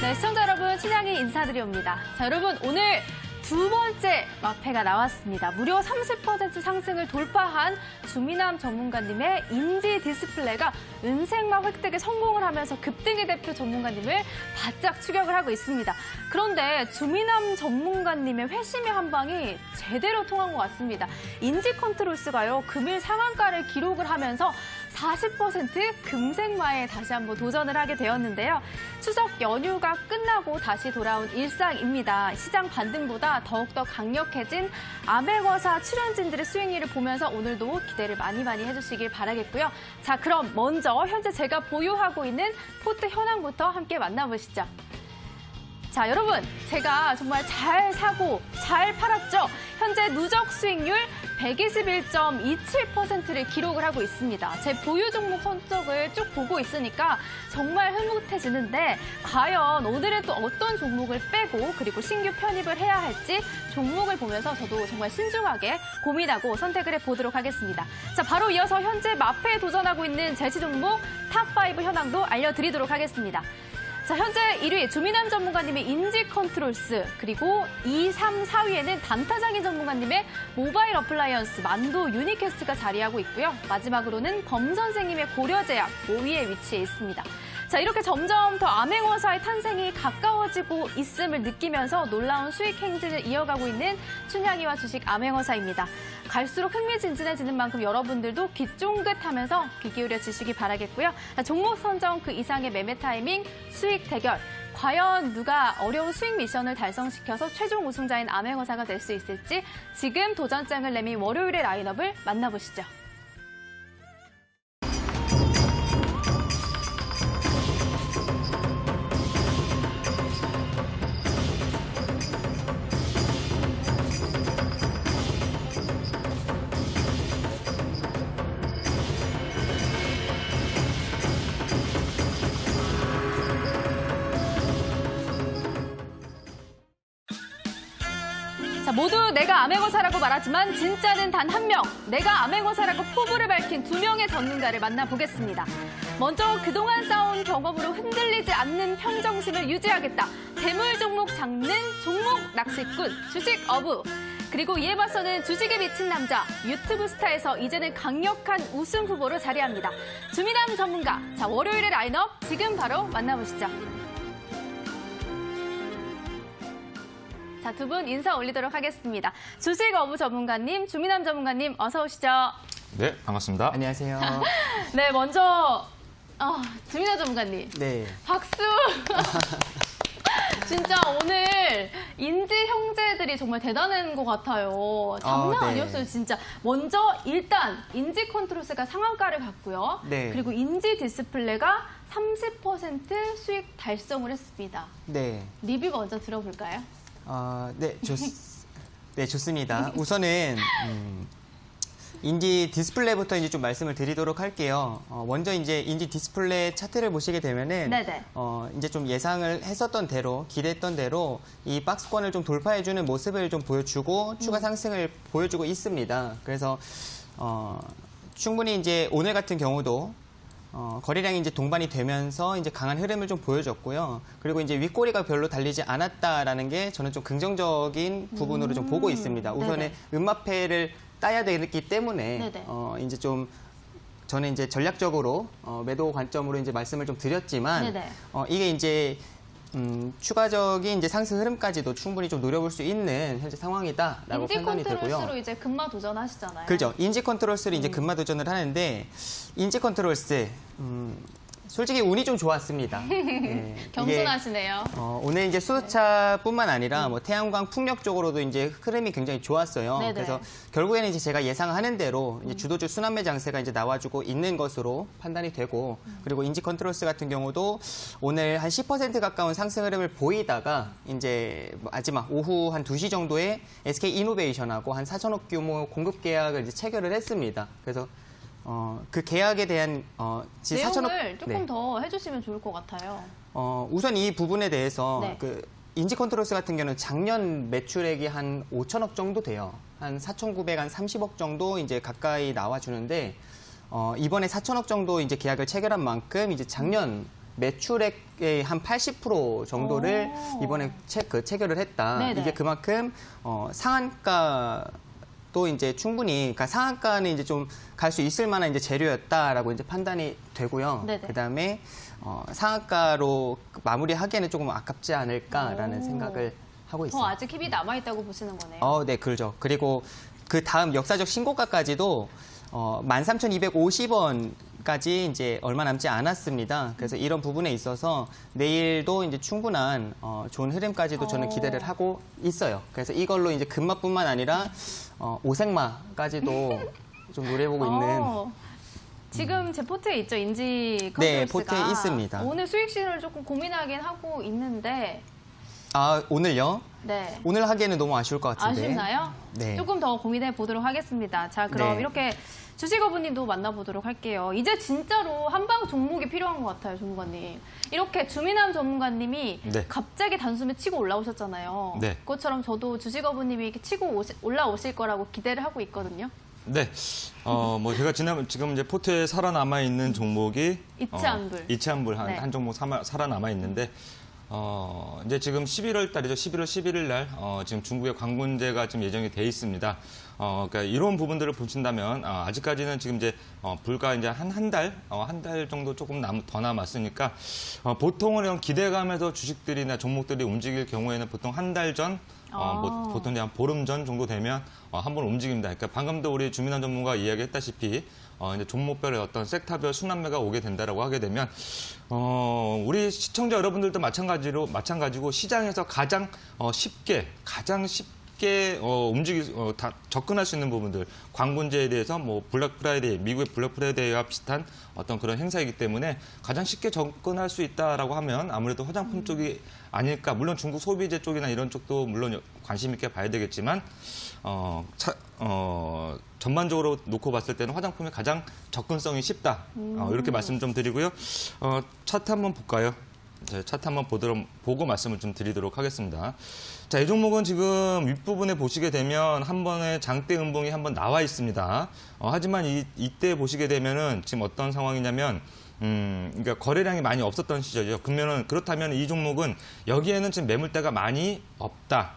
네, 시청자 여러분, 춘향이 인사드리옵니다. 자, 여러분, 오늘 두 번째 마패가 나왔습니다. 무려 30% 상승을 돌파한 주미남 전문가님의 인지 디스플레이가 은생마 획득에 성공을 하면서 급등의 대표 전문가님을 바짝 추격을 하고 있습니다. 그런데 주미남 전문가님의 회심의 한 방이 제대로 통한 것 같습니다. 인지 컨트롤스가요, 금일 상한가를 기록을 하면서 40% 금생마에 다시 한번 도전을 하게 되었는데요. 추석 연휴가 끝나고 다시 돌아온 일상입니다. 시장 반등보다 더욱더 강력해진 아메거사 출연진들의 수익률을 보면서 오늘도 기대를 많이 해주시길 바라겠고요. 자, 그럼 먼저 현재 제가 보유하고 있는 포트 현황부터 함께 만나보시죠. 자, 여러분, 제가 정말 잘 사고 잘 팔았죠? 현재 누적 수익률 121.27%를 기록을 하고 있습니다. 제 보유 종목 성적을 쭉 보고 있으니까 정말 흐뭇해지는데 과연 오늘은 또 어떤 종목을 빼고 그리고 신규 편입을 해야 할지 종목을 보면서 저도 정말 신중하게 고민하고 선택을 해보도록 하겠습니다. 자, 바로 이어서 현재 마패에 도전하고 있는 제시 종목 탑5 현황도 알려드리도록 하겠습니다. 자, 현재 1위 주미남 전문가님의 인지 컨트롤스, 그리고 2, 3, 4위에는 단타장인 전문가님의 모바일 어플라이언스 만도 유니캐스트가 자리하고 있고요. 마지막으로는 범 선생님의 고려제약 5위에 위치해 있습니다. 자, 이렇게 점점 더 암행어사의 탄생이 가까워지고 있음을 느끼면서 놀라운 수익 행진을 이어가고 있는 춘향이와 주식 암행어사입니다. 갈수록 흥미진진해지는 만큼 여러분들도 귀 쫑긋하면서 귀 기울여 주시기 바라겠고요. 자, 종목 선정 그 이상의 매매 타이밍, 수익 대결. 과연 누가 어려운 수익 미션을 달성시켜서 최종 우승자인 암행어사가 될 수 있을지 지금 도전장을 내민 월요일의 라인업을 만나보시죠. 자, 모두 내가 암행어사라고 말하지만 진짜는 단 한 명, 내가 암행어사라고 포부를 밝힌 두 명의 전문가를 만나보겠습니다. 먼저 그동안 쌓아온 경험으로 흔들리지 않는 평정심을 유지하겠다. 대물 종목 잡는 종목 낚시꾼, 주식 어부. 그리고 이에 맞서는 주식에 미친 남자, 유튜브 스타에서 이제는 강력한 우승 후보로 자리합니다. 주미남 전문가. 자, 월요일의 라인업 지금 바로 만나보시죠. 자, 두 분 인사 올리도록 하겠습니다. 주식 어부 전문가님, 주미남 전문가님 어서 오시죠. 네, 반갑습니다. 안녕하세요. 네, 먼저 주미남 전문가님. 네. 박수. 진짜 오늘 인지 형제들이 정말 대단한 것 같아요. 장난 네. 아니었어요, 진짜. 먼저 일단 인지 컨트롤스가 상한가를 갔고요. 네. 그리고 인지 디스플레이가 30% 수익 달성을 했습니다. 네. 리뷰 먼저 들어볼까요? 네, 네, 좋습니다. 우선은 인지 디스플레이부터 이제 좀 말씀을 드리도록 할게요. 먼저 이제 인지 디스플레이 차트를 보시게 되면은 네네. 이제 좀 예상을 했었던 대로, 기대했던 대로 이 박스권을 좀 돌파해주는 모습을 좀 보여주고 추가 상승을 보여주고 있습니다. 그래서 충분히 이제 오늘 같은 경우도 거래량이 이제 동반이 되면서 이제 강한 흐름을 좀 보여줬고요. 그리고 이제 윗꼬리가 별로 달리지 않았다라는 게 저는 좀 긍정적인 부분으로 좀 보고 있습니다. 우선에 네네. 음마패를 따야 되기 때문에 네네. 이제 좀 저는 이제 전략적으로 매도 관점으로 이제 말씀을 좀 드렸지만 네네. 이게 이제 추가적인 이제 상승 흐름까지도 충분히 좀 노려볼 수 있는 현재 상황이다라고 인지 판단이 되고요. 컨트롤스로 이제 금마 도전하시잖아요. 그렇죠. 인지 컨트롤스를 이제 금마 도전을 하는데 인지 컨트롤스 솔직히 운이 좀 좋았습니다. 네, 겸손하시네요. 이게, 오늘 이제 수소차뿐만 아니라 뭐 태양광 풍력 쪽으로도 이제 흐름이 굉장히 좋았어요. 네네. 그래서 결국에는 이제 제가 예상하는 대로 이제 주도주 순환매 장세가 이제 나와주고 있는 것으로 판단이 되고 그리고 인지 컨트롤스 같은 경우도 오늘 한 10% 가까운 상승 흐름을 보이다가 이제 마지막 오후 한 2시 정도에 SK 이노베이션하고 한 4천억 규모 공급 계약을 이제 체결을 했습니다. 그래서 그 계약에 대한 내용을 4천억 조금 더 해주시면 좋을 것 같아요. 우선 이 부분에 대해서 네. 그 인지 컨트롤스 같은 경우는 작년 매출액이 한 5천억 정도 돼요. 한 4,930억 정도 이제 가까이 나와 주는데 이번에 4천억 정도 이제 계약을 체결한 만큼 이제 작년 매출액의 한 80% 정도를 오. 이번에 체결을 했다. 네네. 이게 그만큼 상한가도 이제 충분히, 그러니까 상한가는 이제 좀 갈 수 있을 만한 이제 재료였다라고 이제 판단이 되고요. 네네. 그다음에 상한가로 마무리하기에는 조금 아깝지 않을까라는 오. 생각을 하고 더 있습니다. 아직 힘이 남아있다고 보시는 거네요. 네, 그렇죠. 그리고 그 다음 역사적 신고가까지도 13,250원까지 이제 얼마 남지 않았습니다. 그래서 이런 부분에 있어서 내일도 이제 충분한 좋은 흐름까지도 저는 기대를 하고 있어요. 그래서 이걸로 이제 금마뿐만 아니라 오색마까지도 좀 노려보고 있는. 지금 제 포트에 있죠, 인지 컨트롤스가. 네, 포트에 있습니다. 오늘 수익 신호를 조금 고민하긴 하고 있는데, 오늘요? 네. 오늘 하기에는 너무 아쉬울 것 같은데. 아쉽나요? 네. 조금 더 고민해 보도록 하겠습니다. 자, 그럼 네. 이렇게 주식어부님도 만나보도록 할게요. 이제 진짜로 한방 종목이 필요한 것 같아요, 전문가님. 이렇게 주민함 전문가님이 네. 갑자기 단숨에 치고 올라오셨잖아요. 네. 그것처럼 저도 주식어부님이 이렇게 치고 올라오실 거라고 기대를 하고 있거든요. 네. 뭐 제가 지금 이제 포트에 살아남아 있는 종목이 이치한불. 이치한불 네. 한 종목 살아남아 있는데 이제 지금 11월 달이죠. 11월 11일 날 지금 중국의 관군제가 지금 예정이 돼 있습니다. 그러니까 이런 부분들을 보신다면 아직까지는 지금 이제 불과 이제 한 달 정도 조금 더 남았으니까 보통은 이런 기대감에서 주식들이나 종목들이 움직일 경우에는 보통 한 달 전 뭐 보통 이제 한 보름 전 정도 되면 한번 움직입니다. 그러니까 방금도 우리 주민환 전문가 이야기했다시피 이제 종목별의 어떤 섹터별 순환매가 오게 된다라고 하게 되면 우리 시청자 여러분들도 마찬가지고 시장에서 가장 쉽게 접근할 수 있는 부분들, 관군제에 대해서 뭐 블랙 프라이데이, 미국의 블랙 프라이데이와 비슷한 어떤 그런 행사이기 때문에 가장 쉽게 접근할 수 있다라고 하면 아무래도 화장품 쪽이 아닐까. 물론 중국 소비재 쪽이나 이런 쪽도 물론 관심 있게 봐야 되겠지만 전반적으로 놓고 봤을 때는 화장품이 가장 접근성이 쉽다. 이렇게 말씀 좀 드리고요. 차트 한번 볼까요? 네, 차트 한번 보고 말씀을 좀 드리도록 하겠습니다. 자, 이 종목은 지금 윗부분에 보시게 되면 한 번에 장대 음봉이 한번 나와 있습니다. 하지만 이때 보시게 되면은 지금 어떤 상황이냐면 그러니까 거래량이 많이 없었던 시절이죠. 그렇다면 이 종목은 여기에는 지금 매물대가 많이 없다.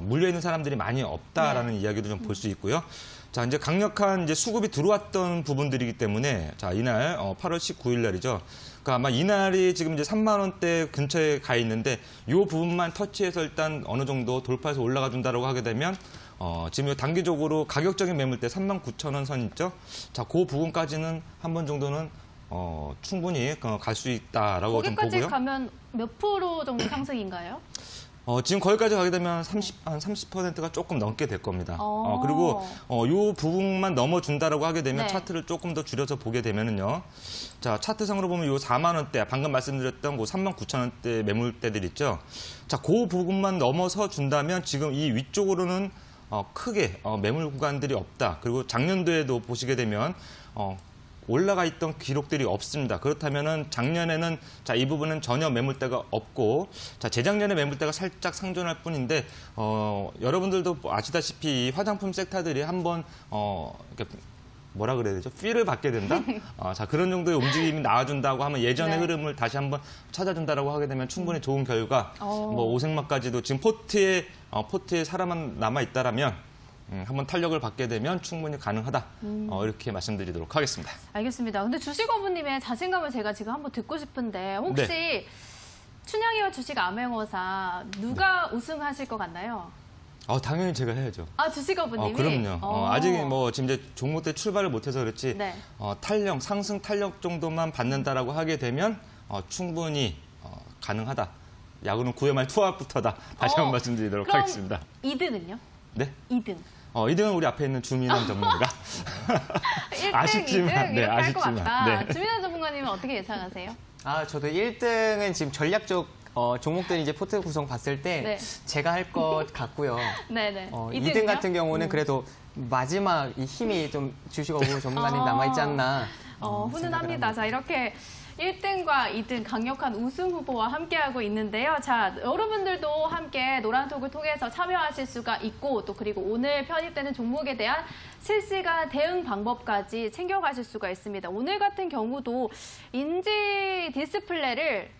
물려 있는 사람들이 많이 없다라는 이야기도 좀 볼 수 있고요. 자, 이제 강력한 이제 수급이 들어왔던 부분들이기 때문에 자, 이날 8월 19일 날이죠. 그러니까 아마 이날이 지금 이제 3만 원대 근처에 가 있는데 이 부분만 터치해서 일단 어느 정도 돌파해서 올라가 준다라고 하게 되면 지금 단기적으로 가격적인 매물대 39,000원 선 있죠. 자, 그 부분까지는 한 번 정도는 충분히 갈 수 있다라고 좀 거기까지 보고요. 가면 몇 프로 정도 상승인가요? 지금 거기까지 가게 되면 한 30%가 조금 넘게 될 겁니다. 그리고 이 부분만 넘어준다라고 하게 되면 네. 차트를 조금 더 줄여서 보게 되면은요. 자, 차트상으로 보면 이 4만 원대, 방금 말씀드렸던 그 39,000원대 매물대들 있죠. 자, 그 부분만 넘어서 준다면 지금 이 위쪽으로는 크게 매물 구간들이 없다. 그리고 작년도에도 보시게 되면 올라가 있던 기록들이 없습니다. 그렇다면은 작년에는 자, 이 부분은 전혀 매물대가 없고 자, 재작년에 매물대가 살짝 상존할 뿐인데 여러분들도 아시다시피 이 화장품 섹터들이 한번 이렇게 뭐라 그래야 되죠? 필을 받게 된다? 자, 그런 정도의 움직임이 나와준다고 하면 예전의 네. 흐름을 다시 한번 찾아준다라고 하게 되면 충분히 좋은 결과 뭐 오색마까지도 지금 포트에 사람만 남아 있다라면 한번 탄력을 받게 되면 충분히 가능하다. 이렇게 말씀드리도록 하겠습니다. 알겠습니다. 근데 주식어부님의 자신감을 제가 지금 한번 듣고 싶은데 혹시 춘향이와 주식 암행어사 누가 우승하실 것 같나요? 당연히 제가 해야죠. 주식어부님이? 그럼요. 아직 뭐 지금 이제 종목 때 출발을 못해서 그렇지 네. 상승 탄력 정도만 받는다라고 하게 되면 충분히 가능하다. 야구는 9회 말 투아웃부터다. 다시 한번 말씀드리도록 그럼 하겠습니다. 2등은요? 네? 2등. 2등은 우리 앞에 있는 주민환 전문가. 1등, 아쉽지만, 2등 이렇게 할 것 아쉽지만, 같다. 네. 주민환 전문가님은 어떻게 예상하세요? 저도 1등은 지금 전략적 종목들 이제 포트 구성 봤을 때 네. 제가 할 것 같고요. 네네. 2등 같은 경우는 그래도 마지막 이 힘이 좀 주식어부 전문가님 남아있지 않나. 훈훈합니다. 자, 이렇게 1등과 2등 강력한 우승 후보와 함께하고 있는데요. 자, 여러분들도 함께 노란톡을 통해서 참여하실 수가 있고 또 그리고 오늘 편입되는 종목에 대한 실시간 대응 방법까지 챙겨가실 수가 있습니다. 오늘 같은 경우도 인지 디스플레이를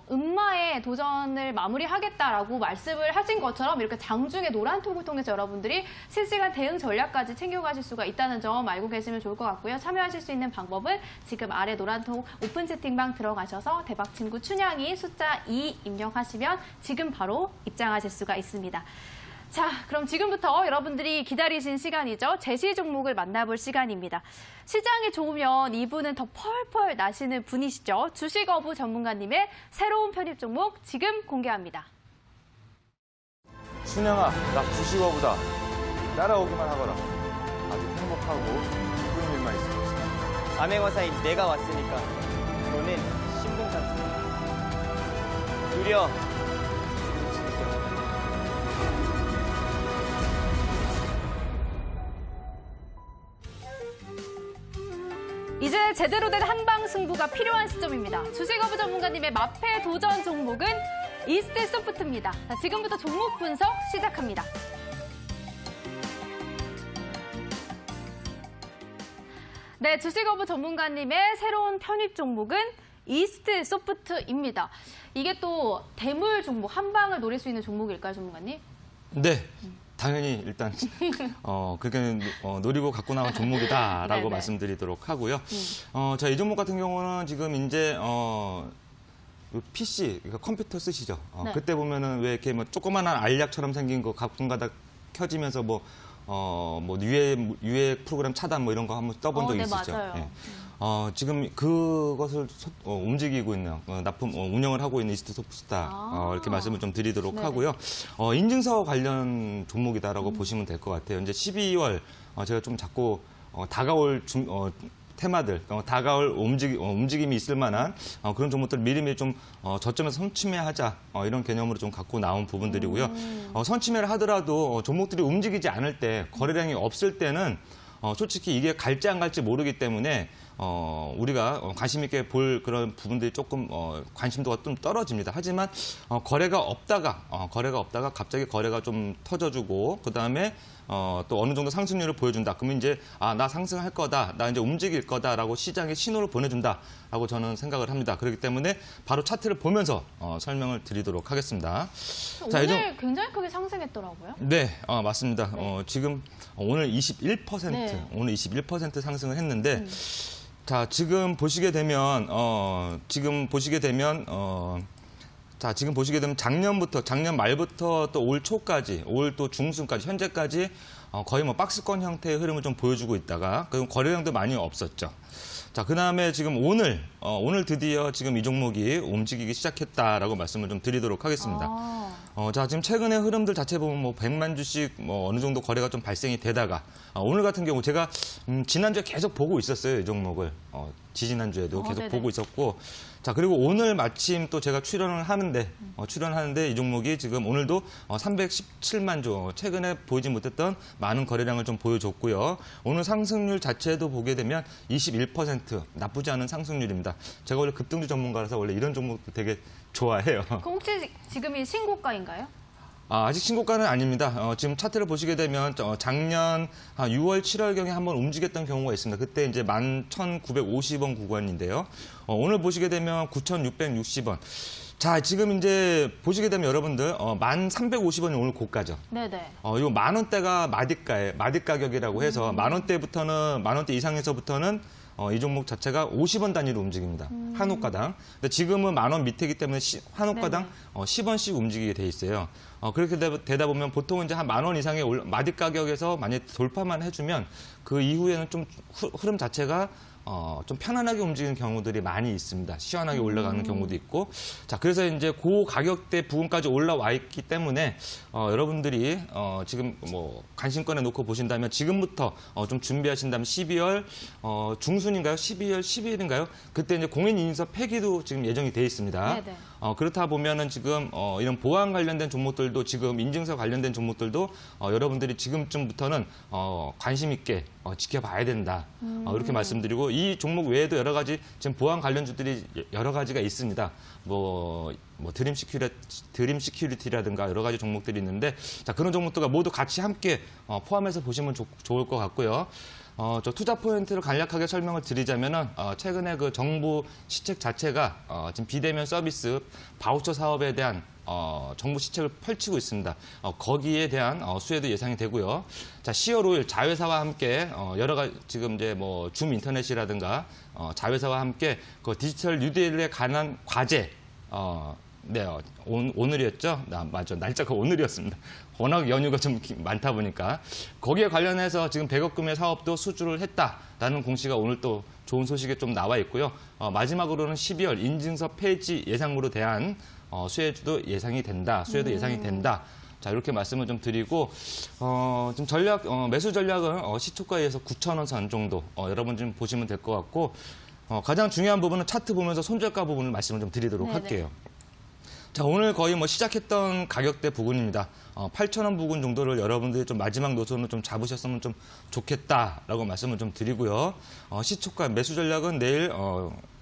음마의 도전을 마무리하겠다라고 말씀을 하신 것처럼 이렇게 장중에 노란톡을 통해서 여러분들이 실시간 대응 전략까지 챙겨가실 수가 있다는 점 알고 계시면 좋을 것 같고요. 참여하실 수 있는 방법은 지금 아래 노란톡 오픈 채팅방 들어가셔서 대박친구 춘향이 숫자 2 입력하시면 지금 바로 입장하실 수가 있습니다. 자, 그럼 지금부터 여러분들이 기다리신 시간이죠. 제시 종목을 만나볼 시간입니다. 시장이 좋으면 이분은 더 펄펄 나시는 분이시죠. 주식어부 전문가님의 새로운 편입 종목 지금 공개합니다. 춘향아, 나 95보다 따라오기만 하거라. 아주 행복하고 기쁜 일만 있어. 암행어사인 내가 왔으니까 너는 신봉산 누려. 이제 제대로 된 한방 승부가 필요한 시점입니다. 주식어부 전문가님의 마패 도전 종목은 이스트 소프트입니다. 자, 지금부터 종목 분석 시작합니다. 네, 주식어부 전문가님의 새로운 편입 종목은 이스트 소프트입니다. 이게 또 대물 종목, 한방을 노릴 수 있는 종목일까요, 전문가님? 네. 당연히 일단 그렇게 노리고 갖고 나온 종목이다라고 네네. 말씀드리도록 하고요. 자, 이 종목 같은 경우는 지금 이제 PC, 그러니까 컴퓨터 쓰시죠. 네. 그때 보면은 왜 이렇게 뭐 조그만한 알약처럼 생긴 거 가끔가다 켜지면서 유해 프로그램 차단 뭐 이런 거 한번 떠본 적 네, 있으시죠? 맞아요. 예. 지금 그것을 움직이고 있는 납품 운영을 하고 있는 이스트 소프트다 이렇게 말씀을 좀 드리도록 네네. 하고요. 인증서 관련 종목이다라고 보시면 될 것 같아요. 이제 12월 제가 좀 자꾸 다가올 테마들, 다가올 움직임이 있을 만한 그런 종목들 미리미리 좀 저점에서 선취매하자 이런 개념으로 좀 갖고 나온 부분들이고요. 선취매를 하더라도 종목들이 움직이지 않을 때 거래량이 없을 때는 솔직히 이게 갈지 안 갈지 모르기 때문에 우리가 관심 있게 볼 그런 부분들이 조금 관심도가 좀 떨어집니다. 하지만 거래가 없다가 갑자기 거래가 좀 터져주고 그 다음에 또 어느 정도 상승률을 보여준다. 그러면 이제 나 상승할 거다, 나 이제 움직일 거다라고 시장에 신호를 보내준다라고 저는 생각을 합니다. 그렇기 때문에 바로 차트를 보면서 설명을 드리도록 하겠습니다. 자, 오늘 굉장히 크게 상승했더라고요. 네, 맞습니다. 지금 오늘 21%, 네. 오늘 21% 상승을 했는데, 자, 지금 보시게 되면 작년 말부터 또 올 초까지, 올 또 중순까지, 현재까지 거의 뭐 박스권 형태의 흐름을 좀 보여주고 있다가, 그럼 거래량도 많이 없었죠. 자, 그 다음에 지금 오늘 드디어 지금 이 종목이 움직이기 시작했다라고 말씀을 좀 드리도록 하겠습니다. 자, 지금 최근의 흐름들 자체 보면 뭐 100만 주씩 어느 정도 거래가 좀 발생이 되다가, 오늘 같은 경우 제가 지난주에 계속 보고 있었어요, 이 종목을. 지지난주에도 계속 네네. 보고 있었고, 자, 그리고 오늘 마침 또 제가 출연을 하는데 이 종목이 지금 오늘도 317만 주, 최근에 보이지 못했던 많은 거래량을 좀 보여줬고요. 오늘 상승률 자체도 보게 되면 21%, 나쁘지 않은 상승률입니다. 제가 원래 급등주 전문가라서 원래 이런 종목도 되게 좋아해요. 그럼 혹시 지금이 신고가인가요? 아직 신고가는 아닙니다. 지금 차트를 보시게 되면 작년 6월, 7월경에 한번 움직였던 경우가 있습니다. 그때 이제 11,950원 구간인데요. 오늘 보시게 되면 9,660원. 자, 지금 이제 보시게 되면 여러분들 1,350원이 오늘 고가죠. 네네. 이거 10,000원대가 마디 가격이라고 해서 10,000원대 이상에서부터는 이 종목 자체가 50원 단위로 움직입니다. 한 호가당. 근데 지금은 10,000원 밑이기 때문에 한 호가당 10원씩 움직이게 돼 있어요. 그렇게 되다 보면 보통은 이제 한 10,000원 이상의 마디 가격에서 만약 돌파만 해주면 그 이후에는 좀 흐름 자체가 좀 편안하게 움직이는 경우들이 많이 있습니다. 시원하게 올라가는 경우도 있고. 자, 그래서 이제 그 가격대 부분까지 올라와 있기 때문에 여러분들이 지금 뭐 관심권에 놓고 보신다면 지금부터 좀 준비하신다면 12월 중순인가요? 12월 10일인가요? 그때 이제 공인인증서 폐기도 지금 예정이 돼 있습니다. 네네. 그렇다 보면은 지금 이런 보안 관련된 종목들도 지금 인증서 관련된 종목들도 여러분들이 지금쯤부터는 관심 있게 지켜봐야 된다. 이렇게 말씀드리고 이 종목 외에도 여러 가지 지금 보안 관련주들이 여러 가지가 있습니다. 뭐 드림 시큐리티라든가 여러 가지 종목들이 있는데 자, 그런 종목들과 모두 같이 함께 포함해서 보시면 좋을 것 같고요. 저 투자 포인트를 간략하게 설명을 드리자면은 최근에 그 정부 시책 자체가 지금 비대면 서비스 바우처 사업에 대한 정부 시책을 펼치고 있습니다. 거기에 대한 수혜도 예상이 되고요. 자, 10월 5일 자회사와 함께 여러 가지 지금 이제 뭐 줌 인터넷이라든가 자회사와 함께 그 디지털 뉴딜에 관한 과제 네, 오늘이었죠? 맞죠. 날짜가 오늘이었습니다. 워낙 연휴가 좀 많다 보니까 거기에 관련해서 지금 100억 금의 사업도 수주를 했다라는 공시가 오늘 또 좋은 소식이 좀 나와 있고요. 마지막으로는 12월 인증서 폐지 예상으로 대한 수혜도 예상이 된다. 자, 이렇게 말씀을 좀 드리고, 좀 매수 전략은 시초가에서 9,000원 선 정도, 여러분 좀 보시면 될 것 같고, 가장 중요한 부분은 차트 보면서 손절가 부분을 말씀을 좀 드리도록 네네. 할게요. 자, 오늘 거의 뭐 시작했던 가격대 부근입니다. 8,000원 부근 정도를 여러분들이 좀 마지막 노선으로 좀 잡으셨으면 좀 좋겠다라고 말씀을 좀 드리고요. 시초가 매수 전략은 내일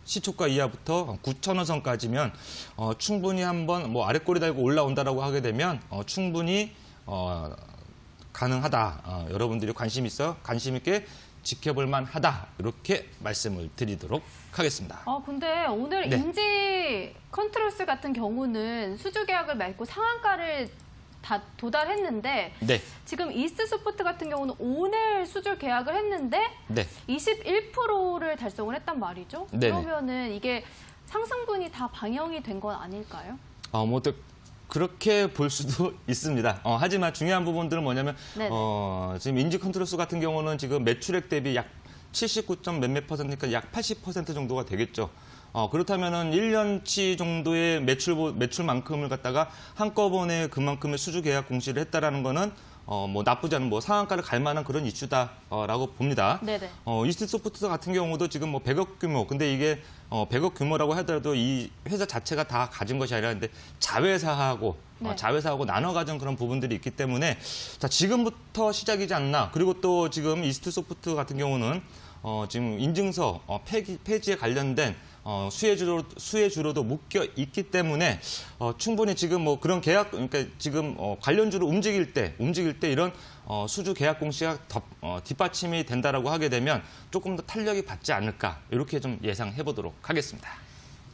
시초가 이하부터 9,000원 선까지면 충분히 한번 뭐 아래 꼬리 달고 올라온다라고 하게 되면 충분히 가능하다. 여러분들이 관심 있게 지켜볼 만하다. 이렇게 말씀을 드리도록 하겠습니다. 근데 오늘 네. 인지 컨트롤스 같은 경우는 수주 계약을 맺고 상한가를 다 도달했는데 네. 지금 이스트 소프트 같은 경우는 오늘 수주 계약을 했는데 네. 21%를 달성을 했단 말이죠. 네네. 그러면은 이게 상승분이 다 반영이 된 건 아닐까요? 뭐 또 그렇게 볼 수도 있습니다. 하지만 중요한 부분들은 뭐냐면 네네. 지금 인지 컨트롤스 같은 경우는 지금 매출액 대비 약 79점 몇몇 퍼센트니까 약 80% 정도가 되겠죠. 그렇다면은 1년치 정도의 매출만큼을 갖다가 한꺼번에 그만큼의 수주 계약 공시를 했다라는 거는 뭐 나쁘지 않은 뭐 상한가를 갈 만한 그런 이슈다라고 봅니다. 네네. 이스트 소프트 같은 경우도 지금 뭐 100억 규모, 근데 이게 100억 규모라고 하더라도 이 회사 자체가 다 가진 것이 아니라 근데 자회사하고 네. 자회사하고 나눠 가진 그런 부분들이 있기 때문에 자, 지금부터 시작이지 않나. 그리고 또 지금 이스트 소프트 같은 경우는 지금 인증서 폐지에 관련된 수혜주로도 묶여 있기 때문에 충분히 지금 뭐 그런 계약, 그러니까 지금 관련주로 움직일 때 이런 수주 계약 공시가 뒷받침이 된다라고 하게 되면 조금 더 탄력이 받지 않을까 이렇게 좀 예상해 보도록 하겠습니다.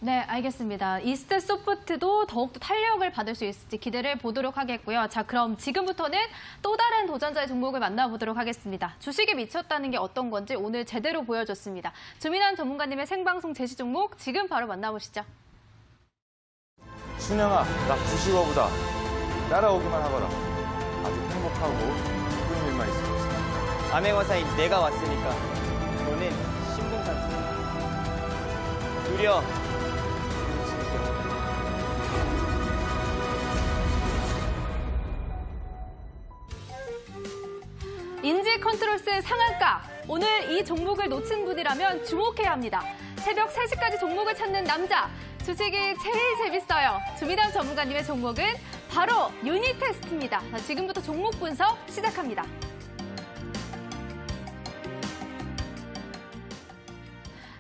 네, 알겠습니다. 이스트 소프트도 더욱더 탄력을 받을 수 있을지 기대를 보도록 하겠고요. 자, 그럼 지금부터는 또 다른 도전자의 종목을 만나보도록 하겠습니다. 주식에 미쳤다는 게 어떤 건지 오늘 제대로 보여줬습니다. 주민환 전문가님의 생방송 제시 종목 지금 바로 만나보시죠. 순영아, 나 90어보다 따라오기만 하거라. 아주 행복하고 기쁜 일만 있을 것이다. 암행어사인 내가 왔으니까 너는 신봉산 누려. 인지 컨트롤스 상한가. 오늘 이 종목을 놓친 분이라면 주목해야 합니다. 새벽 3시까지 종목을 찾는 남자. 주식이 제일 재밌어요. 주민환 전문가님의 종목은 바로 유니테스트입니다. 자, 지금부터 종목 분석 시작합니다.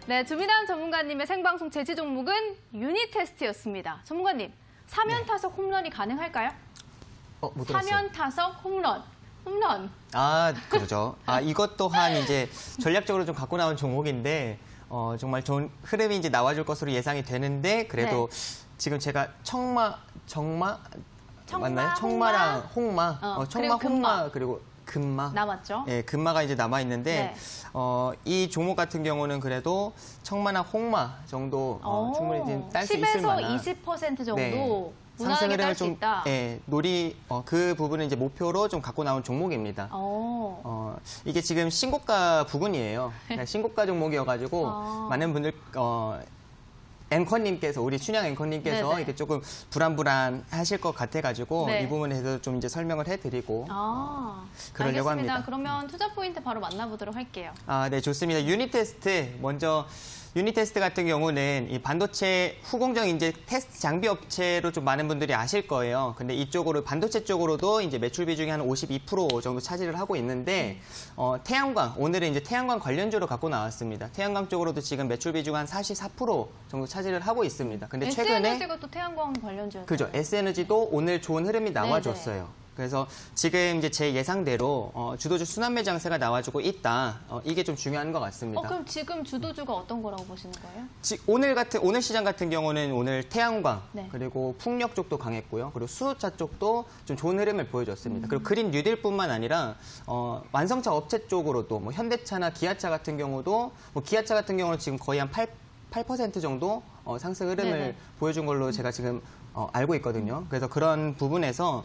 네, 주민환 전문가님의 생방송 제시 종목은 유니테스트였습니다. 전문가님, 3연 타석 홈런이 가능할까요? 못 들었어요. 3연 타석 홈런. 그러죠. 이것 또한 이제 전략적으로 좀 갖고 나온 종목인데, 정말 좋은 흐름이 이제 나와줄 것으로 예상이 되는데, 그래도 지금 제가 청마 맞나요? 청마랑 홍마, 청마, 그리고 금마. 홍마, 그리고 금마. 남았죠? 네, 금마가 이제 남아있는데, 이 종목 같은 경우는 그래도 청마나 홍마 정도 충분히 딸 수 있을 10에서 만한. 20% 정도 네. 무난하게 딸 수 있다. 그 부분을 이제 목표로 좀 갖고 나온 종목입니다. 이게 지금 신고가 부근이에요. 그러니까 신고가 종목이어가지고 많은 분들 앵커님께서 우리 춘향 앵커님께서 네네. 이렇게 조금 불안하실 것 같아가지고 네. 이 부분에서 좀 이제 설명을 해드리고 그러려고 알겠습니다. 합니다. 그러면 투자 포인트 바로 만나보도록 할게요. 네, 좋습니다. 유니테스트 먼저 유니테스트 같은 경우는 이 반도체 후공정 이제 테스트 장비 업체로 좀 많은 분들이 아실 거예요. 근데 이쪽으로 반도체 쪽으로도 이제 매출 비중이 한 52% 정도 차지를 하고 있는데 태양광 오늘은 이제 태양광 관련주로 갖고 나왔습니다. 태양광 쪽으로도 지금 매출 비중 한 44% 정도 차지를 하고 있습니다. 근데 최근에 S에너지가 또 태양광 관련주였어요. 그죠. S에너지도 오늘 좋은 흐름이 나와줬어요. 그래서 지금 이제 제 예상대로 주도주 순환매 장세가 나와주고 있다. 이게 좀 중요한 것 같습니다. 그럼 지금 주도주가 어떤 거라고 보시는 거예요? 오늘 시장 같은 경우는 오늘 태양광 네. 그리고 풍력 쪽도 강했고요. 그리고 수소차 쪽도 좀 좋은 흐름을 보여줬습니다. 그리고 그린 뉴딜뿐만 아니라 완성차 업체 쪽으로도 뭐 현대차나 기아차 같은 경우도 뭐 기아차 같은 경우는 지금 거의 한 8% 정도 상승 흐름을 네네. 보여준 걸로 제가 지금 알고 있거든요. 그래서 그런 부분에서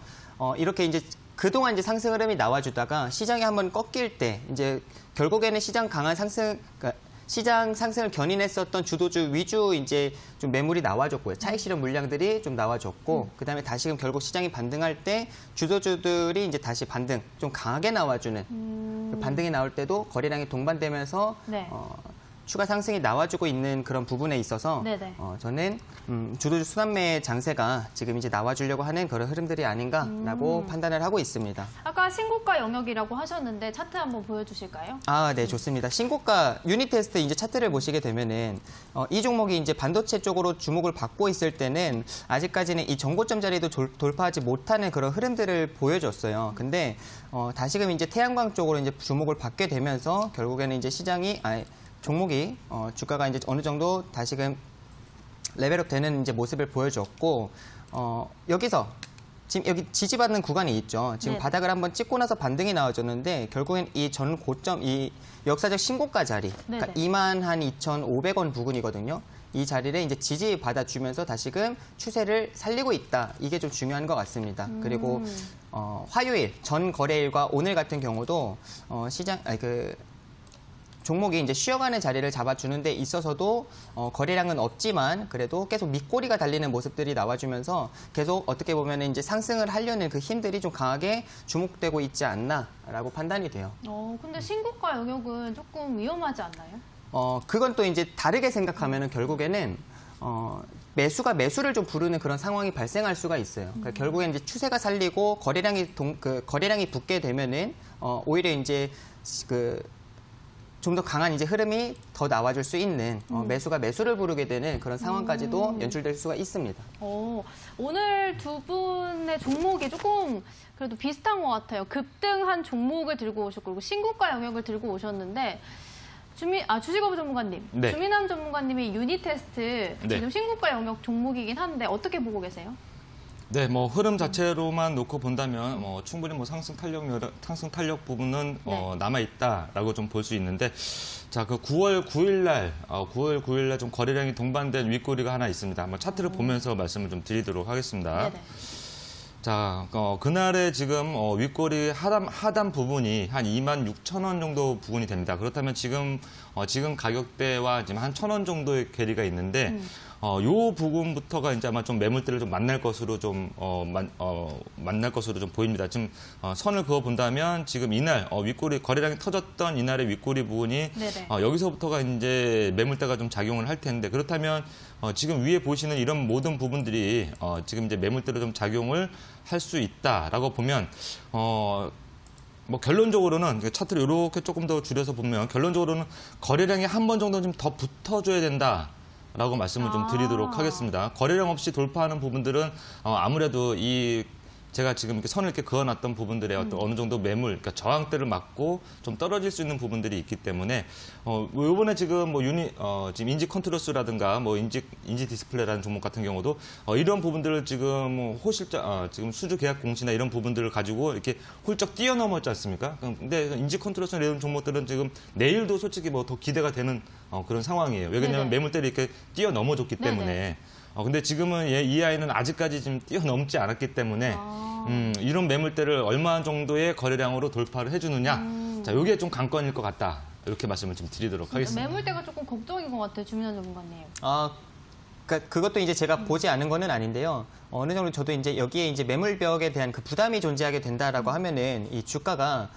이렇게 이제 그동안 이제 상승 흐름이 나와주다가 시장이 한번 꺾일 때 이제 결국에는 시장 강한 상승, 그러니까 시장 상승을 견인했었던 주도주 위주 이제 좀 매물이 나와줬고요. 차익 실현 물량들이 좀 나와줬고, 그다음에 다시금 결국 시장이 반등할 때 주도주들이 이제 다시 반등 좀 강하게 나와주는 그 반등이 나올 때도 거래량이 동반되면서 네. 추가 상승이 나와주고 있는 그런 부분에 있어서 네네. 저는 주도주 순환매 장세가 지금 이제 나와주려고 하는 그런 흐름들이 아닌가라고 판단을 하고 있습니다. 아까 신고가 영역이라고 하셨는데 차트 한번 보여주실까요? 아, 네, 좋습니다. 신고가 유니테스트 이제 차트를 보시게 되면은 이 종목이 이제 반도체 쪽으로 주목을 받고 있을 때는 아직까지는 이 정고점 자리도 돌파하지 못하는 그런 흐름들을 보여줬어요. 근데 다시금 이제 태양광 쪽으로 이제 주목을 받게 되면서 결국에는 이제 종목이 주가가 이제 어느 정도 다시금 레벨업 되는 이제 모습을 보여줬고 여기서 지금 여기 지지받는 구간이 있죠. 지금 네. 바닥을 한번 찍고 나서 반등이 나와줬는데 결국엔 이 전 고점 이 역사적 신고가 자리 그러니까 네네. 22,500원 부근이거든요. 이 자리를 이제 지지받아주면서 다시금 추세를 살리고 있다. 이게 좀 중요한 것 같습니다. 그리고 화요일 전 거래일과 오늘 같은 경우도 종목이 이제 쉬어가는 자리를 잡아주는 데 있어서도 거래량은 없지만 그래도 계속 밑꼬리가 달리는 모습들이 나와주면서 계속 어떻게 보면 이제 상승을 하려는 그 힘들이 좀 강하게 주목되고 있지 않나라고 판단이 돼요. 근데 신고가 영역은 조금 위험하지 않나요? 그건 또 이제 다르게 생각하면은 결국에는 매수가 매수를 좀 부르는 그런 상황이 발생할 수가 있어요. 그러니까 결국엔 이제 추세가 살리고 거래량이 붙게 되면은 오히려 이제 좀 더 강한 이제 흐름이 더 나와줄 수 있는 매수가 매수를 부르게 되는 그런 상황까지도 연출될 수가 있습니다. 오늘 두 분의 종목이 조금 그래도 비슷한 것 같아요. 급등한 종목을 들고 오셨고 그리고 신고가 영역을 들고 오셨는데 주식어부 전문가님, 네. 주민함 전문가님이 유니테스트 네. 지금 신고가 영역 종목이긴 한데 어떻게 보고 계세요? 네, 뭐 흐름 자체로만 놓고 본다면 충분히 뭐 상승 탄력 부분은 네. 남아 있다라고 좀 볼 수 있는데, 자, 그 9월 9일 날 좀 거래량이 동반된 윗꼬리가 하나 있습니다. 뭐 차트를 보면서 말씀을 좀 드리도록 하겠습니다. 네네. 자, 그날의 지금 윗꼬리 하단 부분이 한 26,000원 정도 부분이 됩니다. 그렇다면 지금 가격대와 지금 한 1,000원 정도의 괴리가 있는데, 요 부분부터가 이제 아마 좀 매물대를 좀 만날 것으로 좀 보입니다. 지금 선을 그어 본다면 지금 이날 윗꼬리 거래량이 터졌던 이날의 윗꼬리 부분이 네네. 여기서부터가 이제 매물대가 좀 작용을 할 텐데, 그렇다면 지금 위에 보시는 이런 모든 부분들이 지금 이제 매물대로 좀 작용을 할 수 있다라고 보면 뭐 결론적으로는 차트를 이렇게 조금 더 줄여서 보면 결론적으로는 거래량이 한 번 정도 좀 더 붙어줘야 된다라고 말씀을 좀 드리도록 하겠습니다. 거래량 없이 돌파하는 부분들은 아무래도 제가 지금 이렇게 선을 이렇게 그어놨던 부분들의 어느 정도 매물, 그러니까 저항대를 맞고 좀 떨어질 수 있는 부분들이 있기 때문에 요번에 지금 지금 인지 컨트로스라든가 뭐 인지 디스플레이라는 종목 같은 경우도 이런 부분들을 지금 지금 수주 계약 공시나 이런 부분들을 가지고 이렇게 훌쩍 뛰어넘었지 않습니까? 근데 인지 컨트로스나 이런 종목들은 지금 내일도 솔직히 뭐 더 기대가 되는 그런 상황이에요. 왜냐하면 네네. 매물대를 이렇게 뛰어넘어줬기 네네. 때문에. 근데 지금은 이 아이는 아직까지 지금 뛰어넘지 않았기 때문에 이런 매물대를 얼마 정도의 거래량으로 돌파를 해주느냐. 자, 이게 좀 관건일 것 같다. 이렇게 말씀을 좀 드리도록 하겠습니다. 매물대가 조금 걱정인 것 같아요, 주민함 전문가님. 그러니까 그것도 이제 제가 보지 않은 거는 아닌데요. 어느 정도 저도 이제 여기에 이제 매물벽에 대한 그 부담이 존재하게 된다라고 하면은 이 주가가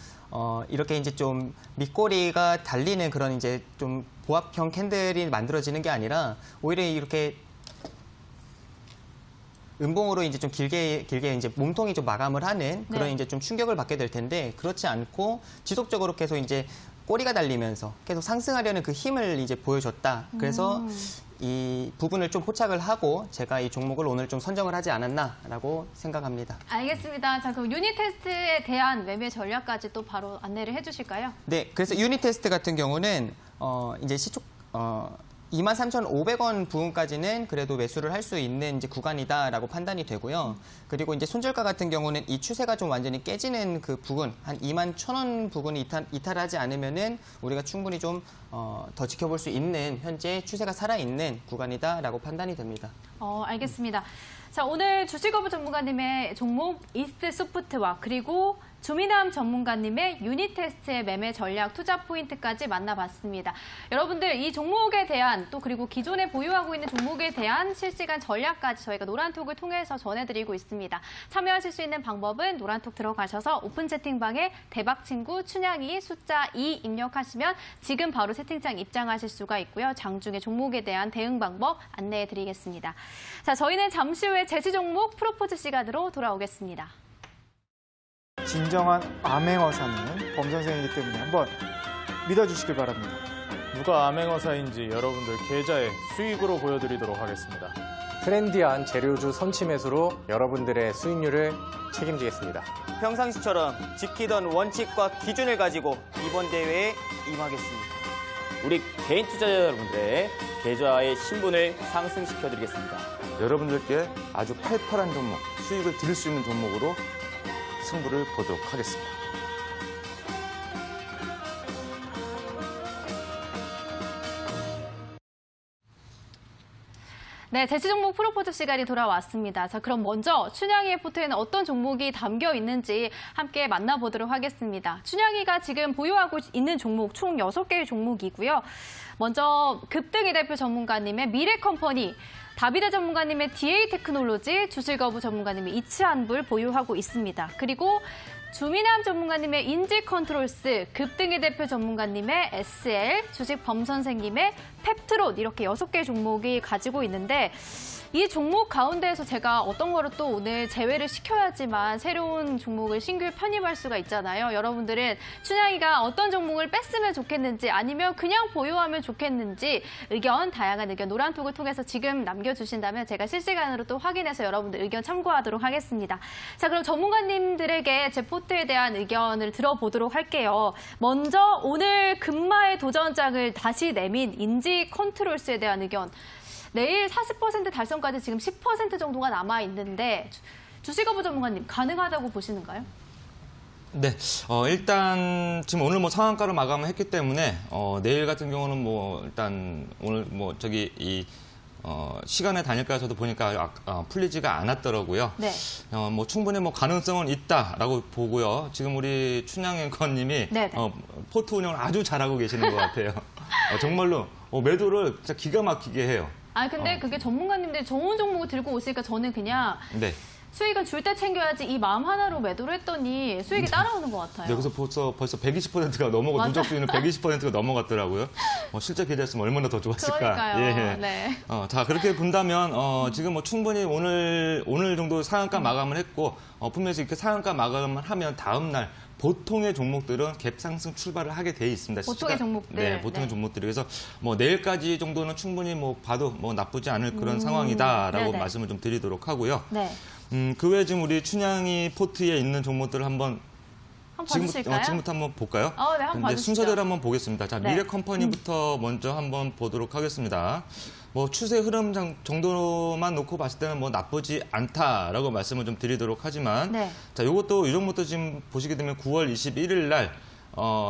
이렇게 이제 좀 밑꼬리가 달리는 그런 이제 좀 보합형 캔들이 만들어지는 게 아니라 오히려 이렇게 음봉으로 이제 좀 길게 이제 몸통이 좀 마감을 하는 그런 네. 이제 좀 충격을 받게 될 텐데 그렇지 않고 지속적으로 계속 이제 꼬리가 달리면서 계속 상승하려는 그 힘을 이제 보여줬다. 그래서 이 부분을 좀 포착을 하고 제가 이 종목을 오늘 좀 선정을 하지 않았나라고 생각합니다. 알겠습니다. 자, 그럼 유닛 테스트에 대한 매매 전략까지 또 바로 안내를 해주실까요? 네, 그래서 유닛 테스트 같은 경우는 이제 시초 23,500원 부근까지는 그래도 매수를 할 수 있는 이제 구간이다라고 판단이 되고요. 그리고 이제 손절가 같은 경우는 이 추세가 좀 완전히 깨지는 그 부근, 한 21,000원 부근이 이탈하지 않으면은 우리가 충분히 좀 더 지켜볼 수 있는 현재 추세가 살아있는 구간이다라고 판단이 됩니다. 알겠습니다. 자, 오늘 주식거부 전문가님의 종목 이스트 소프트와 그리고 주미남 전문가님의 유닛 테스트의 매매 전략 투자 포인트까지 만나봤습니다. 여러분들 이 종목에 대한 또 그리고 기존에 보유하고 있는 종목에 대한 실시간 전략까지 저희가 노란톡을 통해서 전해드리고 있습니다. 참여하실 수 있는 방법은 노란톡 들어가셔서 오픈 채팅방에 대박친구 춘향이 숫자 2 입력하시면 지금 바로 채팅창 입장하실 수가 있고요. 장중에 종목에 대한 대응 방법 안내해드리겠습니다. 자, 저희는 잠시 후에 제시 종목 프로포즈 시간으로 돌아오겠습니다. 진정한 암행어사는 범 선생이기 때문에 한번 믿어주시길 바랍니다. 누가 암행어사인지 여러분들 계좌에 수익으로 보여드리도록 하겠습니다. 트렌디한 재료주 선취 매수로 여러분들의 수익률을 책임지겠습니다. 평상시처럼 지키던 원칙과 기준을 가지고 이번 대회에 임하겠습니다. 우리 개인 투자자 여러분들의 계좌의 신분을 상승시켜드리겠습니다. 여러분들께 아주 팔팔한 종목, 수익을 드릴 수 있는 종목으로 승부를 보도록 하겠습니다. 네, 제시 종목 프로포즈 시간이 돌아왔습니다. 자, 그럼 먼저 춘향이의 포트에는 어떤 종목이 담겨 있는지 함께 만나보도록 하겠습니다. 춘향이가 지금 보유하고 있는 종목 총 6개의 종목이고요. 먼저 급등이 대표 전문가님의 미래컴퍼니, 다비드 전문가님의 DA 테크놀로지, 주실거부 전문가님의 이치한불 보유하고 있습니다. 그리고 주미남 전문가님의 인지컨트롤스, 급등의 대표 전문가님의 SL, 주식 범선생님의 펩트롯 이렇게 6개의 종목이 가지고 있는데 이 종목 가운데에서 제가 어떤 거를 또 오늘 제외를 시켜야지만 새로운 종목을 신규 편입할 수가 있잖아요. 여러분들은 춘향이가 어떤 종목을 뺐으면 좋겠는지 아니면 그냥 보유하면 좋겠는지 다양한 의견 노란톡을 통해서 지금 남겨주신다면 제가 실시간으로 또 확인해서 여러분들 의견 참고하도록 하겠습니다. 자, 그럼 전문가님들에게 제 포트에 대한 의견을 들어보도록 할게요. 먼저 오늘 금마의 도전장을 다시 내민 인지 컨트롤스에 대한 의견. 내일 40% 달성까지 지금 10% 정도가 남아있는데 주식거부 전문가님 가능하다고 보시는가요? 네, 일단 지금 오늘 뭐 상한가로 마감을 했기 때문에 내일 같은 경우는 뭐 일단 오늘 뭐 시간의 단일가에서도 보니까 풀리지가 않았더라고요. 네. 뭐 충분히 뭐 가능성은 있다라고 보고요. 지금 우리 춘향 앵커님이 네네. 포트 운영을 아주 잘하고 계시는 것 같아요. 정말로 매도를 진짜 기가 막히게 해요. 근데 그게 전문가님들이 좋은 종목을 들고 오시니까 저는 그냥 네. 수익은 줄 때 챙겨야지 이 마음 하나로 매도를 했더니 수익이 따라오는 것 같아요. 네, 그래서 벌써 120%가 넘어가 누적 수익률 120%가 넘어갔더라고요. 실제 계좌였으면 얼마나 더 좋았을까. 그러니까요. 예. 네. 자, 그렇게 본다면 지금 뭐 충분히 오늘 정도 상한가 마감을 했고 분명히 이렇게 상한가 마감을 하면 다음 날 보통의 종목들은 갭 상승 출발을 하게 돼 있습니다. 보통의 종목들. 네, 보통의 네. 종목들이. 그래서 뭐 내일까지 정도는 충분히 뭐 봐도 뭐 나쁘지 않을 그런 상황이다라고 네네. 말씀을 좀 드리도록 하고요. 네. 그 외에 지금 우리 춘향이 포트에 있는 종목들을 한번 봐주실까요? 지금부터 한번 볼까요? 네, 한번 근데 봐주시죠. 순서대로 한번 보겠습니다. 자, 네. 미래컴퍼니부터 먼저 한번 보도록 하겠습니다. 뭐 추세 흐름 정도만 놓고 봤을 때는 뭐 나쁘지 않다라고 말씀을 좀 드리도록 하지만 네. 자, 요것도 이 종목도 지금 보시게 되면 9월 21일 날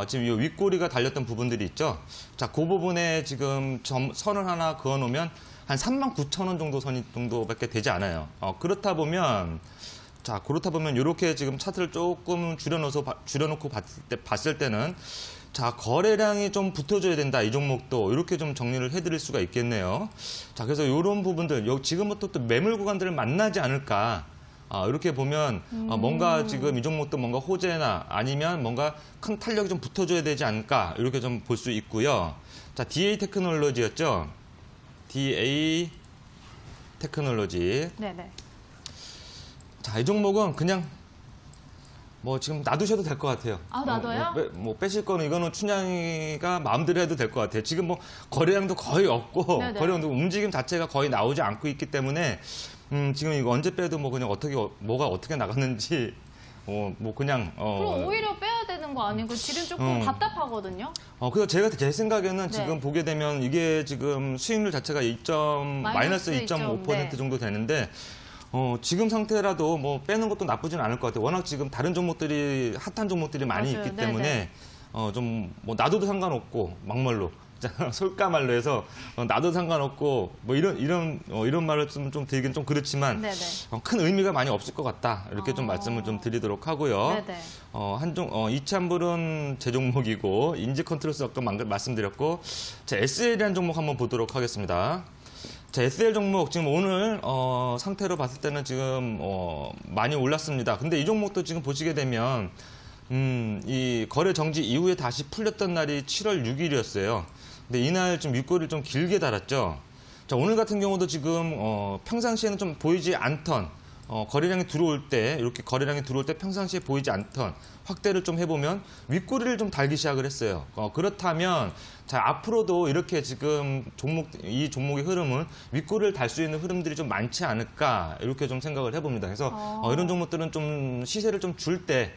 지금 이 윗꼬리가 달렸던 부분들이 있죠. 자, 그 부분에 지금 선을 하나 그어 놓으면 한 39,000원 정도 선이 정도밖에 되지 않아요. 그렇다 보면 이렇게 지금 차트를 조금 줄여놓고 봤을 때는 자, 거래량이 좀 붙어줘야 된다. 이 종목도 이렇게 좀 정리를 해드릴 수가 있겠네요. 자, 그래서 이런 부분들 지금부터 또 매물 구간들을 만나지 않을까. 이렇게 보면 뭔가 지금 이 종목도 뭔가 호재나 아니면 뭔가 큰 탄력이 좀 붙어줘야 되지 않을까 이렇게 좀 볼 수 있고요. 자, DA 테크놀로지였죠. DA 테크놀로지. 네네. 자, 이 종목은 그냥 뭐 지금 놔두셔도 될 것 같아요. 아, 놔둬요? 뭐 빼실 거는 이거는 춘향이가 마음대로 해도 될 것 같아요. 지금 뭐 거래량도 거의 없고 네네. 거래량도 움직임 자체가 거의 나오지 않고 있기 때문에 지금 이거 언제 빼도 뭐 그냥 뭐가 어떻게 나갔는지 뭐 그냥 그럼 오히려 빼야 되는 거 아니고 지금 조금 답답하거든요. 그래서 제 생각에는 네. 지금 보게 되면 이게 지금 수익률 자체가 마이너스 2.5% 네. 정도 되는데 지금 상태라도 뭐 빼는 것도 나쁘진 않을 것 같아요. 워낙 지금 다른 종목들이 핫한 종목들이 많이 맞아요. 있기 네네. 때문에 좀 뭐 놔둬도 상관없고 막말로 솔까말로 해서 놔도 상관없고 뭐 이런 말을 좀 드리긴 좀 그렇지만 네네. 큰 의미가 많이 없을 것 같다 이렇게 좀 말씀을 좀 드리도록 하고요. 네네. 이찬불은 제 종목이고 인지 컨트롤스 아까 말씀드렸고 자, SL이라는 종목 한번 보도록 하겠습니다. 자, SL 종목 지금 오늘 상태로 봤을 때는 지금 많이 올랐습니다. 근데 이 종목도 지금 보시게 되면 이 거래 정지 이후에 다시 풀렸던 날이 7월 6일이었어요. 근데 이날 좀 윗꼬리를 좀 길게 달았죠. 자, 오늘 같은 경우도 지금 평상시에는 좀 보이지 않던 거래량이 들어올 때 이렇게 거래량이 들어올 때 평상시에 보이지 않던 확대를 좀 해보면 윗꼬리를 좀 달기 시작을 했어요. 그렇다면 자, 앞으로도 이렇게 지금 이 종목의 흐름은 윗꼬리를 달 수 있는 흐름들이 좀 많지 않을까 이렇게 좀 생각을 해봅니다. 그래서 이런 종목들은 좀 시세를 좀 줄 때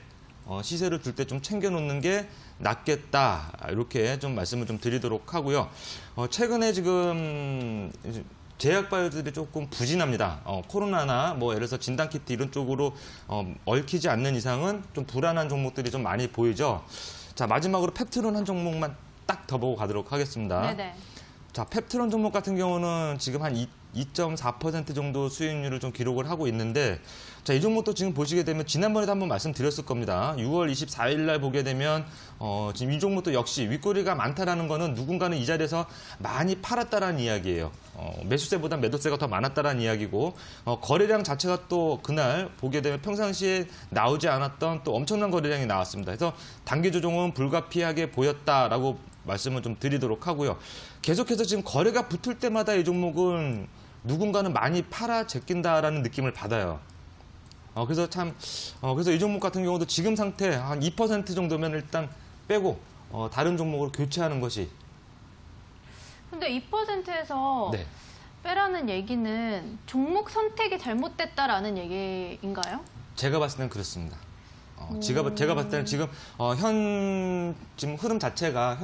좀 챙겨놓는 게 낫겠다 이렇게 좀 말씀을 좀 드리도록 하고요. 최근에 지금 제약바이오들이 조금 부진합니다. 코로나나 뭐 예를 들어서 진단키트 이런 쪽으로 얽히지 않는 이상은 좀 불안한 종목들이 좀 많이 보이죠. 자, 마지막으로 펩트론 한 종목만 딱 더 보고 가도록 하겠습니다. 네네. 자, 펩트론 종목 같은 경우는 지금 한 2.4% 정도 수익률을 좀 기록을 하고 있는데 자, 이 종목도 지금 보시게 되면 지난번에도 한번 말씀드렸을 겁니다. 6월 24일 날 보게 되면 지금 이 종목도 역시 윗꼬리가 많다라는 거는 누군가는 이 자리에서 많이 팔았다라는 이야기예요. 매수세보다 매도세가 더 많았다라는 이야기고 거래량 자체가 또 그날 보게 되면 평상시에 나오지 않았던 또 엄청난 거래량이 나왔습니다. 그래서 단기 조정은 불가피하게 보였다라고 말씀을 좀 드리도록 하고요. 계속해서 지금 거래가 붙을 때마다 이 종목은 누군가는 많이 팔아 제낀다라는 느낌을 받아요. 그래서 그래서 이 종목 같은 경우도 지금 상태 한 2% 정도면 일단 빼고 다른 종목으로 교체하는 것이. 근데 2%에서 네. 빼라는 얘기는 종목 선택이 잘못됐다라는 얘기인가요? 제가 봤을 때는 그렇습니다. 제가 봤을 때는 지금 지금 흐름 자체가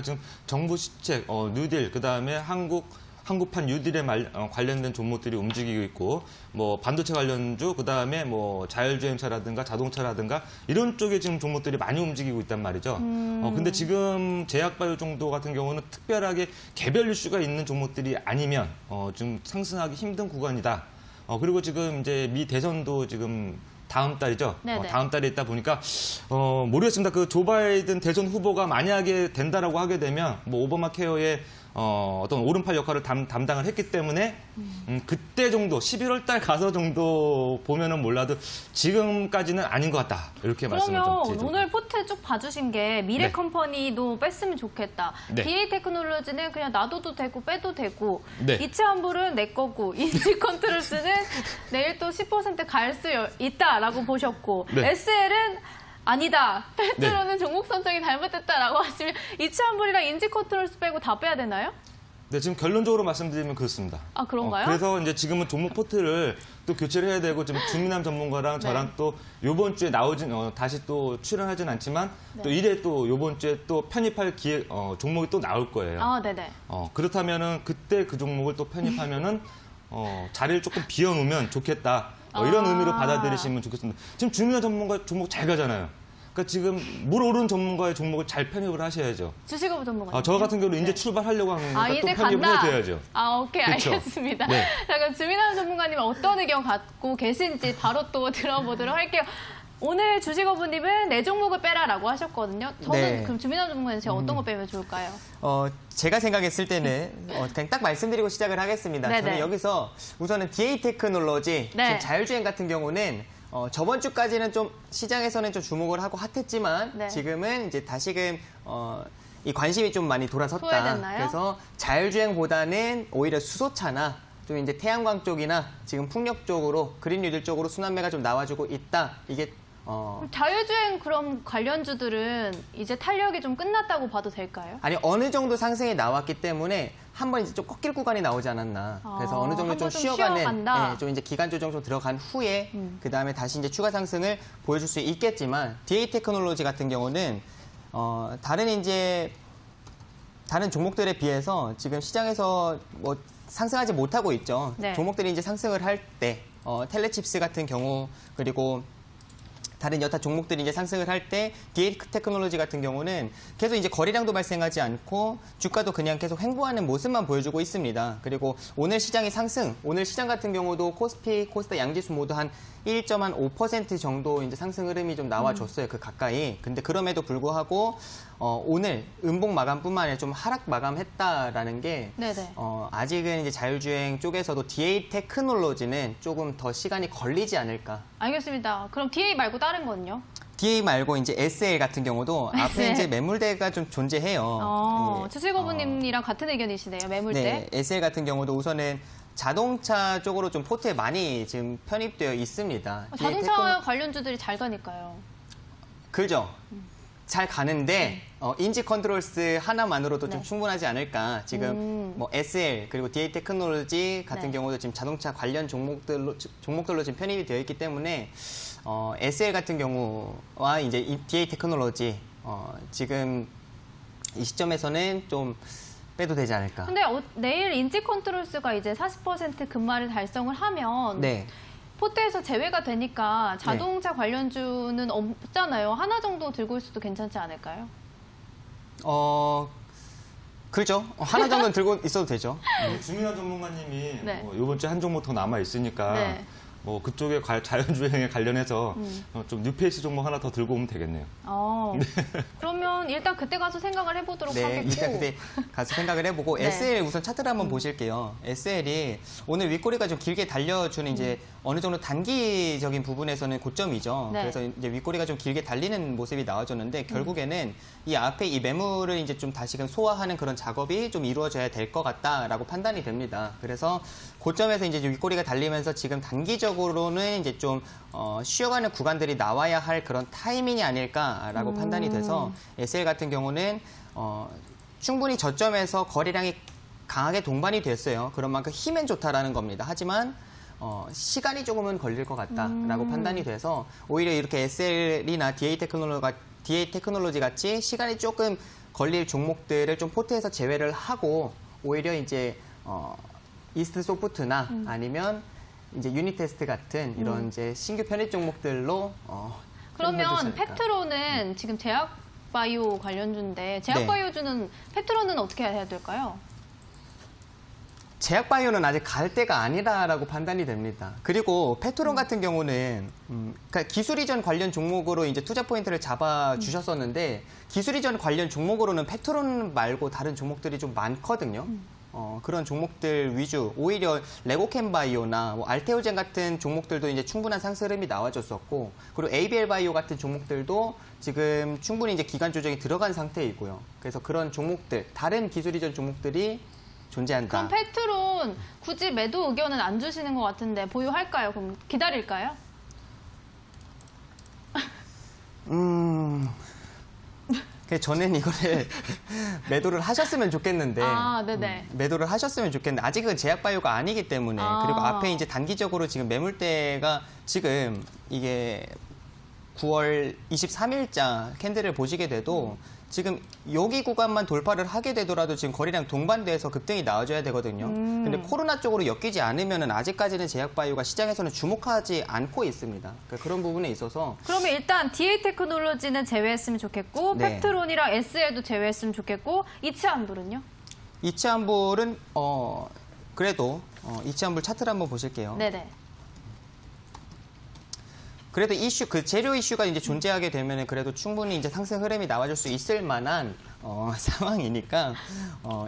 지금 정부 시책, 뉴딜, 그다음에 한국판 뉴딜에 관련된 종목들이 움직이고 있고, 뭐 반도체 관련주, 그다음에 뭐 자율주행차라든가 자동차라든가 이런 쪽에 지금 종목들이 많이 움직이고 있단 말이죠. 근데 지금 제약바이오 정도 같은 경우는 특별하게 개별 이슈가 있는 종목들이 아니면 좀 상승하기 힘든 구간이다. 그리고 지금 이제 미 대선도 지금 다음 달이죠. 네네. 다음 달에 있다 보니까 모르겠습니다. 그 조 바이든 대선 후보가 만약에 된다라고 하게 되면 뭐 오바마 케어의 어떤 오른팔 역할을 담당을 했기 때문에 그때 정도 11월 달 가서 정도 보면은 몰라도 지금까지는 아닌 것 같다. 이렇게 말씀을 좀 그러면 드리도록. 오늘 포트 쭉 봐주신 게 미래 네. 컴퍼니도 뺐으면 좋겠다. 네. DA 테크놀로지는 그냥 놔둬도 되고 빼도 되고 네. 이차환불은 내 거고 인지 컨트롤스는 내일 또 10% 갈 수 있다라고 보셨고 네. SL은 아니다. 펩트론은 종목 선정이 잘못됐다라고 하시면 이차환불이랑 인지 컨트롤스 빼고 다 빼야 되나요? 네, 지금 결론적으로 말씀드리면 그렇습니다. 아, 그런가요? 그래서 이제 지금은 종목 포트를 또 교체를 해야 되고 지금 주민남 전문가랑 저랑 또 요번 주에 다시 또 출연하진 않지만 또 이래 또 요번 주에 또 편입할 종목이 또 나올 거예요. 아, 네네. 그렇다면은 그때 그 종목을 또 편입하면은 자리를 조금 비워놓으면 좋겠다. 이런 의미로 받아들이시면 좋겠습니다. 지금 주민남 전문가 종목 잘 가잖아요. 그러니까 지금 물 오른 전문가의 종목을 잘 편입을 하셔야죠. 주식업 전문가. 저 같은 경우는 이제 출발하려고 하는 거니까 또 이제 편입을 간다. 해줘야죠. 오케이. 그쵸? 알겠습니다. 네. 자, 그럼 주민남 전문가님 어떤 의견 갖고 계신지 바로 또 들어보도록 할게요. 오늘 주식어부님은 네 종목을 빼라라고 하셨거든요. 저는 네. 그럼 주민환 전문가는 제가 어떤 거 빼면 좋을까요? 제가 생각했을 때는 그냥 딱 말씀드리고 시작을 하겠습니다. 네네. 저는 여기서 우선은 DA 테크놀로지, 네. 지금 자율주행 같은 경우는 저번 주까지는 좀 시장에서는 좀 주목을 하고 핫했지만 네. 지금은 이제 다시금 이 관심이 좀 많이 돌아섰다. 소외됐나요? 그래서 자율주행보다는 오히려 수소차나 좀 이제 태양광 쪽이나 지금 풍력 쪽으로 그린 뉴딜 쪽으로 순환매가 좀 나와주고 있다. 이게 자율주행 그럼 관련주들은 이제 탄력이 좀 끝났다고 봐도 될까요? 아니 어느 정도 상승이 나왔기 때문에 한번 이제 좀 꺾일 구간이 나오지 않았나. 그래서 어느 정도 한번 좀 좀 쉬어가는, 쉬어간다. 좀 이제 기간 조정 좀 들어간 후에 그 다음에 다시 이제 추가 상승을 보여줄 수 있겠지만 DA 테크놀로지 같은 경우는 다른 종목들에 비해서 지금 시장에서 뭐 상승하지 못하고 있죠. 네. 종목들이 이제 상승을 할 때 텔레칩스 같은 경우 그리고 다른 여타 종목들이 이제 상승을 할 때 DA 테크놀로지 같은 경우는 계속 이제 거래량도 발생하지 않고 주가도 그냥 계속 횡보하는 모습만 보여주고 있습니다. 그리고 오늘 시장의 상승, 오늘 시장 같은 경우도 코스피, 코스닥 양지수 모두 한 1.5% 정도 이제 상승 흐름이 좀 나와줬어요. 그 가까이. 근데 그럼에도 불구하고 오늘 음봉 마감뿐만 아니라 좀 하락 마감했다라는 게 네네. 아직은 이제 자율주행 쪽에서도 DA 테크놀로지는 조금 더 시간이 걸리지 않을까. 알겠습니다. 그럼 DA 말고 다른 건요? DA 말고 이제 SL 같은 경우도 앞에 SL. 이제 매물대가 좀 존재해요. 예. 주식어부님이랑 같은 의견이시네요. 매물대. 네, SL 같은 경우도 우선은 자동차 쪽으로 좀 포트에 많이 지금 편입되어 있습니다. 자동차 관련주들이 잘 가니까요. 그죠? 잘 가는데 인지 컨트롤스 하나만으로도 좀 네. 충분하지 않을까. 지금 뭐 SL 그리고 DA 테크놀로지 같은 네. 경우도 지금 자동차 관련 종목들로 지금 편입이 되어 있기 때문에 SL 같은 경우와 이제 이 DA 테크놀로지 지금 이 시점에서는 좀 빼도 되지 않을까. 근데 내일 인지 컨트롤스가 이제 40% 금마를 달성을 하면 네. 포트에서 제외가 되니까 자동차 관련주는 없잖아요. 하나 정도 들고 있어도 괜찮지 않을까요? 그렇죠. 하나 정도는 들고 있어도 되죠. 주민환 전문가님이 네. 이번 주에 한 종목 더 남아 있으니까 네. 뭐 그쪽에 자율주행에 관련해서 좀 뉴페이스 종목 하나 더 들고 오면 되겠네요. 그러면 일단 그때 가서 생각을 해보도록 네, 하겠고. 일단 그때 가서 생각을 해보고 네. SL 우선 차트를 한번 보실게요. SL이 오늘 윗꼬리가 좀 길게 달려주는 이제 어느 정도 단기적인 부분에서는 고점이죠. 네. 그래서 이제 윗꼬리가 좀 길게 달리는 모습이 나와줬는데 결국에는 이 앞에 이 매물을 이제 좀 다시금 소화하는 그런 작업이 좀 이루어져야 될 것 같다라고 판단이 됩니다. 그래서 고점에서 이제 윗꼬리가 달리면서 지금 단기적으로는 이제 좀 쉬어가는 구간들이 나와야 할 그런 타이밍이 아닐까라고 판단이 돼서 SL 같은 경우는 충분히 저점에서 거래량이 강하게 동반이 됐어요. 그런 만큼 힘은 좋다라는 겁니다. 하지만 시간이 조금은 걸릴 것 같다라고 판단이 돼서 오히려 이렇게 SL이나 DA 테크놀로지 같이 시간이 조금 걸릴 종목들을 좀 포트에서 제외를 하고 오히려 이제 이스트 소프트나 아니면 이제 유니테스트 같은 이런 이제 신규 편입 종목들로 그러면 팩트로는 지금 제약바이오 관련주인데 제약바이오주는 팩트로는 어떻게 해야 될까요? 제약바이오는 아직 갈 때가 아니다라고 판단이 됩니다. 그리고 페트론 같은 경우는 그러니까 기술 이전 관련 종목으로 이제 투자 포인트를 잡아 주셨었는데 기술 이전 관련 종목으로는 페트론 말고 다른 종목들이 좀 많거든요. 그런 종목들 위주 오히려 레고캠바이오나 뭐 알테오젠 같은 종목들도 이제 충분한 상승 흐름이 나와줬었고 그리고 ABL 바이오 같은 종목들도 지금 충분히 이제 기간 조정이 들어간 상태이고요. 그래서 그런 종목들 다른 기술 이전 종목들이 존재한다. 그럼 팩트론 굳이 매도 의견은 안 주시는 것 같은데 보유할까요? 그럼 기다릴까요? 저는 이거를 매도를 하셨으면 좋겠는데 네네. 매도를 하셨으면 좋겠는데 아직은 제약바이오가 아니기 때문에 그리고 앞에 이제 단기적으로 지금 매물대가 지금 이게 9월 23일자 캔들을 보시게 돼도 지금 여기 구간만 돌파를 하게 되더라도 지금 거래량 동반돼서 급등이 나와줘야 되거든요. 근데 코로나 쪽으로 엮이지 않으면은 아직까지는 제약바이오가 시장에서는 주목하지 않고 있습니다. 그러니까 그런 부분에 있어서 그러면 일단 DA 테크놀로지는 제외했으면 좋겠고 네. 팩트론이랑 SL도 제외했으면 좋겠고 이치한불은요? 이치한불은 그래도 이치한불 차트를 한번 보실게요. 네네. 그래도 이슈, 그 재료 이슈가 이제 존재하게 되면은 그래도 충분히 이제 상승 흐름이 나와줄 수 있을 만한 상황이니까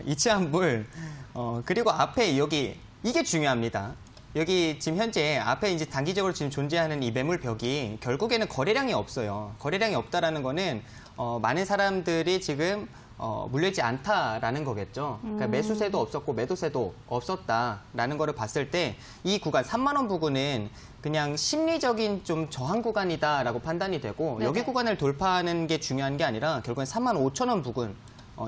이치환불 그리고 앞에 여기 이게 중요합니다. 여기 지금 현재 앞에 이제 단기적으로 지금 존재하는 이 매물벽이 결국에는 거래량이 없어요. 거래량이 없다라는 거는 많은 사람들이 지금 물려있지 않다라는 거겠죠. 그러니까 매수세도 없었고 매도세도 없었다라는 거를 봤을 때 이 구간 3만 원 부근은 그냥 심리적인 좀 저항 구간이다라고 판단이 되고 네네. 여기 구간을 돌파하는 게 중요한 게 아니라 결국엔 3만 5천 원 부근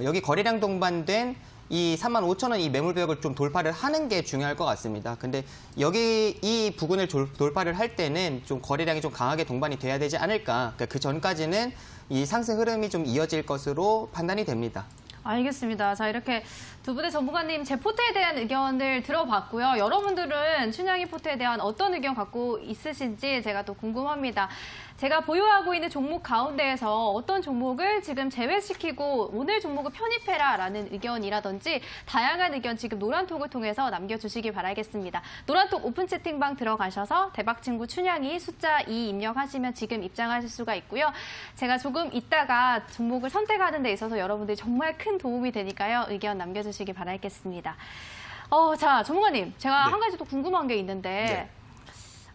여기 거래량 동반된 이 3만 5천 원 이 매물벽을 좀 돌파를 하는 게 중요할 것 같습니다. 근데 여기 이 부근을 돌파를 할 때는 좀 거래량이 좀 강하게 동반이 돼야 되지 않을까. 그러니까 그 전까지는 이 상승 흐름이 좀 이어질 것으로 판단이 됩니다. 알겠습니다. 자, 이렇게 두 분의 전문가님 제 포트에 대한 의견을 들어봤고요. 여러분들은 춘향이 포트에 대한 어떤 의견 갖고 있으신지 제가 또 궁금합니다. 제가 보유하고 있는 종목 가운데에서 어떤 종목을 지금 제외시키고 오늘 종목을 편입해라라는 의견이라든지 다양한 의견 지금 노란톡을 통해서 남겨주시기 바라겠습니다. 노란톡 오픈 채팅방 들어가셔서 대박친구 춘향이 숫자 2 입력하시면 지금 입장하실 수가 있고요. 제가 조금 이따가 종목을 선택하는 데 있어서 여러분들이 정말 큰 도움이 되니까요. 의견 남겨주시기 바라겠습니다. 자, 전문가님, 제가 네. 한 가지 또 궁금한 게 있는데 네.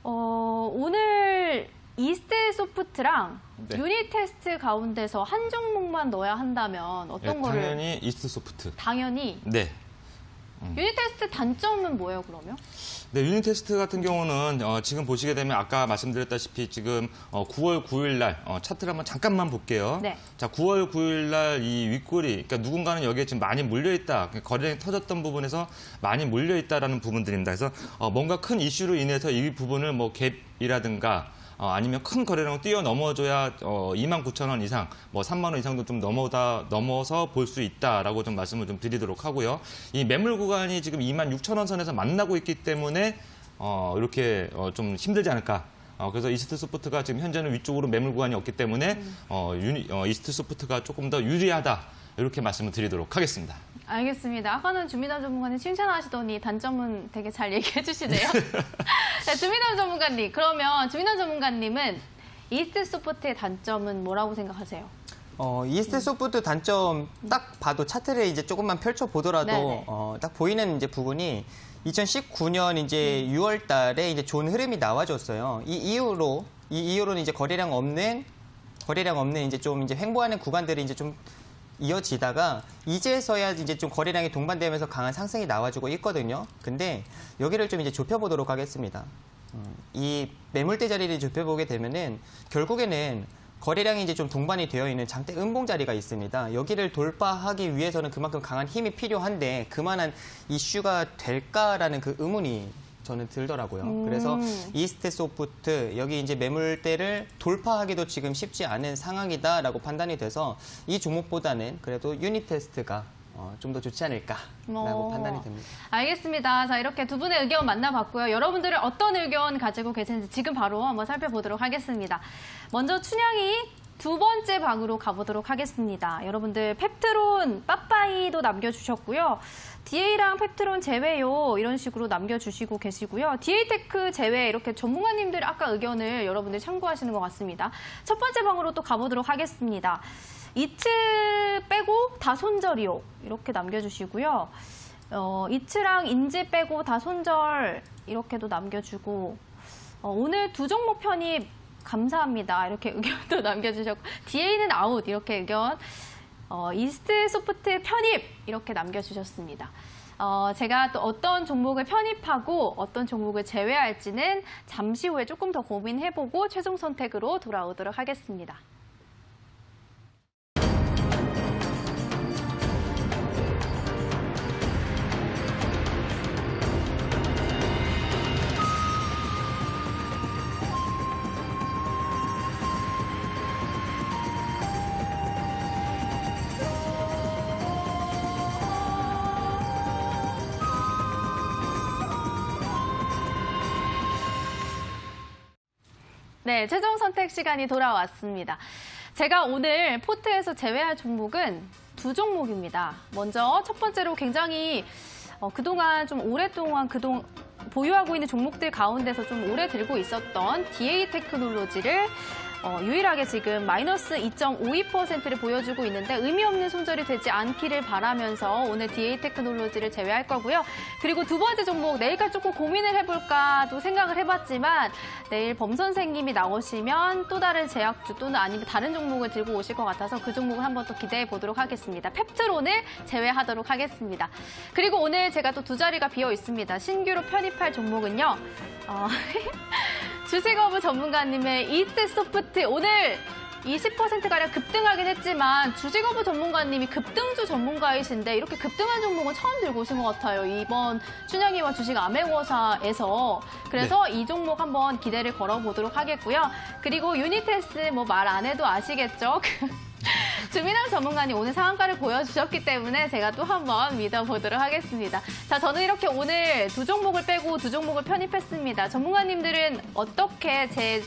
오늘 이스트 소프트랑 네. 유닛 테스트 가운데서 한 종목만 넣어야 한다면 어떤 거를 당연히 이스트 소프트. 당연히 네. 유닛 테스트 단점은 뭐예요, 그러면? 네, 유닛 테스트 같은 경우는 지금 보시게 되면 아까 말씀드렸다시피 지금 9월 9일 날 차트를 한번 잠깐만 볼게요. 네. 자, 9월 9일 날 이 윗골이 그러니까 누군가는 여기에 지금 많이 몰려 있다. 거래량이 터졌던 부분에서 많이 몰려 있다라는 부분들입니다. 그래서 뭔가 큰 이슈로 인해서 이 부분을 뭐 갭이라든가 아니면 큰 거래량을 뛰어넘어줘야 29,000원 이상, 뭐 3만 원 이상도 좀 넘어서 볼 수 있다라고 좀 말씀을 좀 드리도록 하고요. 이 매물 구간이 지금 26,000원 선에서 만나고 있기 때문에 이렇게 좀 힘들지 않을까. 그래서 이스트 소프트가 지금 현재는 위쪽으로 매물 구간이 없기 때문에 이스트 소프트가 조금 더 유리하다. 이렇게 말씀을 드리도록 하겠습니다. 알겠습니다. 아까는 주민담 전문가님 칭찬하시더니 단점은 되게 잘 얘기해 주시네요. 자, 주민담 전문가님, 그러면 주민담 전문가님은 이스트 소프트의 단점은 뭐라고 생각하세요? 이스트 소프트 단점 딱 봐도 차트를 이제 조금만 펼쳐 보더라도 네네. 딱 보이는 이제 부분이 2019년 이제 6월 달에 이제 좋은 흐름이 나와줬어요. 이 이후로는 이제 거래량 없는 이제 좀 이제 횡보하는 구간들이 이제 좀 이어지다가 이제서야 이제 좀 거래량이 동반되면서 강한 상승이 나와주고 있거든요. 근데 여기를 좀 이제 좁혀보도록 하겠습니다. 이 매물대 자리를 좁혀보게 되면은 결국에는 거래량이 이제 좀 동반이 되어 있는 장대 음봉 자리가 있습니다. 여기를 돌파하기 위해서는 그만큼 강한 힘이 필요한데 그만한 이슈가 될까라는 그 의문이 저는 들더라고요. 그래서 이스트 소프트 여기 이제 매물대를 돌파하기도 지금 쉽지 않은 상황이다라고 판단이 돼서 이 종목보다는 그래도 유닛 테스트가 좀 더 좋지 않을까라고 판단이 됩니다. 알겠습니다. 자, 이렇게 두 분의 의견 만나봤고요. 여러분들은 어떤 의견 가지고 계신지 지금 바로 한번 살펴보도록 하겠습니다. 먼저 춘향이 두 번째 방으로 가보도록 하겠습니다. 여러분들 펩트론 빠빠이도 남겨주셨고요. DA랑 펩트론 제외요 이런 식으로 남겨주시고 계시고요. DA테크 제외 이렇게 전문가님들 아까 의견을 여러분들 참고하시는 것 같습니다. 첫 번째 방으로 또 가보도록 하겠습니다. 이츠 빼고 다 손절이요 이렇게 남겨주시고요. 이츠랑 인지 빼고 다 손절 이렇게도 남겨주고 오늘 두 종목 편입 감사합니다. 이렇게 의견도 남겨주셨고 DA는 아웃 이렇게 의견 이스트 소프트 편입 이렇게 남겨주셨습니다. 제가 또 어떤 종목을 편입하고 어떤 종목을 제외할지는 잠시 후에 조금 더 고민해보고 최종 선택으로 돌아오도록 하겠습니다. 네, 최종 선택 시간이 돌아왔습니다. 제가 오늘 포트에서 제외할 종목은 두 종목입니다. 먼저 첫 번째로 굉장히 그동안 좀 오랫동안 보유하고 있는 종목들 가운데서 좀 오래 들고 있었던 DA 테크놀로지를 유일하게 지금 마이너스 2.52%를 보여주고 있는데 의미 없는 손절이 되지 않기를 바라면서 오늘 DA 테크놀로지를 제외할 거고요. 그리고 두 번째 종목 내일까지 조금 고민을 해볼까도 생각을 해봤지만 내일 범 선생님이 나오시면 또 다른 제약주 또는 아니면 다른 종목을 들고 오실 것 같아서 그 종목을 한번 또 기대해 보도록 하겠습니다. 펩트론을 제외하도록 하겠습니다. 그리고 오늘 제가 또 두 자리가 비어 있습니다. 신규로 편입할 종목은요. 주식어부 전문가님의 이트소프트 오늘 20%가량 급등하긴 했지만 주식어부 전문가님이 급등주 전문가이신데 이렇게 급등한 종목은 처음 들고 오신 것 같아요. 이번 춘향이와 주식 아메고사에서. 그래서 이 종목 한번 기대를 걸어보도록 하겠고요. 그리고 유니테스 뭐 말 안 해도 아시겠죠? 주민남 전문가님 오늘 상한가를 보여주셨기 때문에 제가 또 한번 믿어보도록 하겠습니다. 자, 저는 이렇게 오늘 두 종목을 빼고 두 종목을 편입했습니다. 전문가님들은 어떻게 제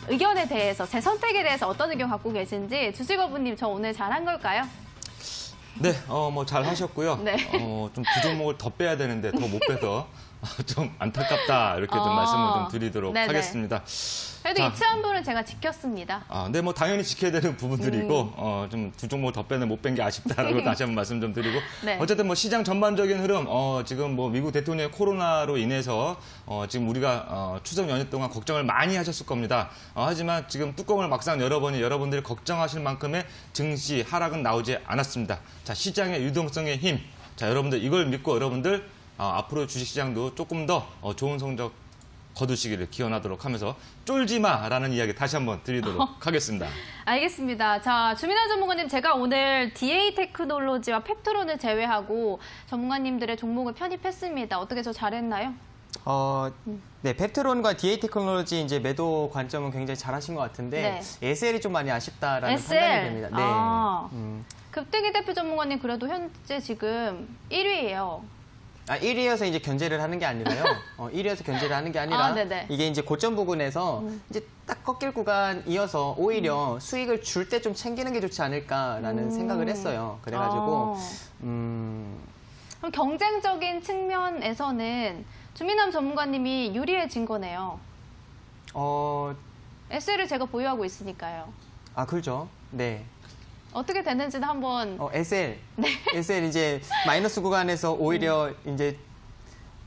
의견에 대해서, 제 선택에 대해서 어떤 의견 갖고 계신지 주식어부님 저 오늘 잘한 걸까요? 네, 뭐 잘 하셨고요. 네. 좀 두 종목을 더 빼야 되는데 더 못 빼서 좀 안타깝다 이렇게 좀 말씀을 좀 드리도록 네네. 하겠습니다. 그래도 자. 이치환분은 제가 지켰습니다. 네, 뭐 당연히 지켜야 되는 부분들이고 좀 두 종목 더 빼는 못 뺀 게 아쉽다라고 다시 한번 말씀 좀 드리고 네. 어쨌든 뭐 시장 전반적인 흐름 지금 뭐 미국 대통령의 코로나로 인해서 지금 우리가 추석 연휴 동안 걱정을 많이 하셨을 겁니다. 하지만 지금 뚜껑을 막상 열어보니 여러분들이 걱정하실 만큼의 증시 하락은 나오지 않았습니다. 자, 시장의 유동성의 힘. 자, 여러분들 이걸 믿고 여러분들 앞으로 주식시장도 조금 더 좋은 성적 거두시기를 기원하도록 하면서 쫄지 마라는 이야기 다시 한번 드리도록 하겠습니다. 알겠습니다. 자, 주민환 전문가님, 제가 오늘 DA 테크놀로지와 펩트론을 제외하고 전문가님들의 종목을 편입했습니다. 어떻게 저 잘했나요? 네, 펩트론과 DA 테크놀로지 이제 매도 관점은 굉장히 잘하신 것 같은데 SL이 좀 많이 아쉽다라는 SL. 판단이 됩니다. 네. 급등이 대표 전문가님 그래도 현재 지금 1위예요. 1위여서 이제 견제를 하는 게 아니라요. 1위여서 견제를 하는 게 아니라 네네. 이게 이제 고점 부근에서 이제 딱 꺾일 구간이어서 오히려 수익을 줄 때 좀 챙기는 게 좋지 않을까라는 생각을 했어요. 그래가지고 그럼 경쟁적인 측면에서는 주민남 전문가님이 유리해진 거네요. SL을 제가 보유하고 있으니까요. 그렇죠. 네. 어떻게 됐는지는 한번 SL. SL 이제 마이너스 구간에서 오히려 이제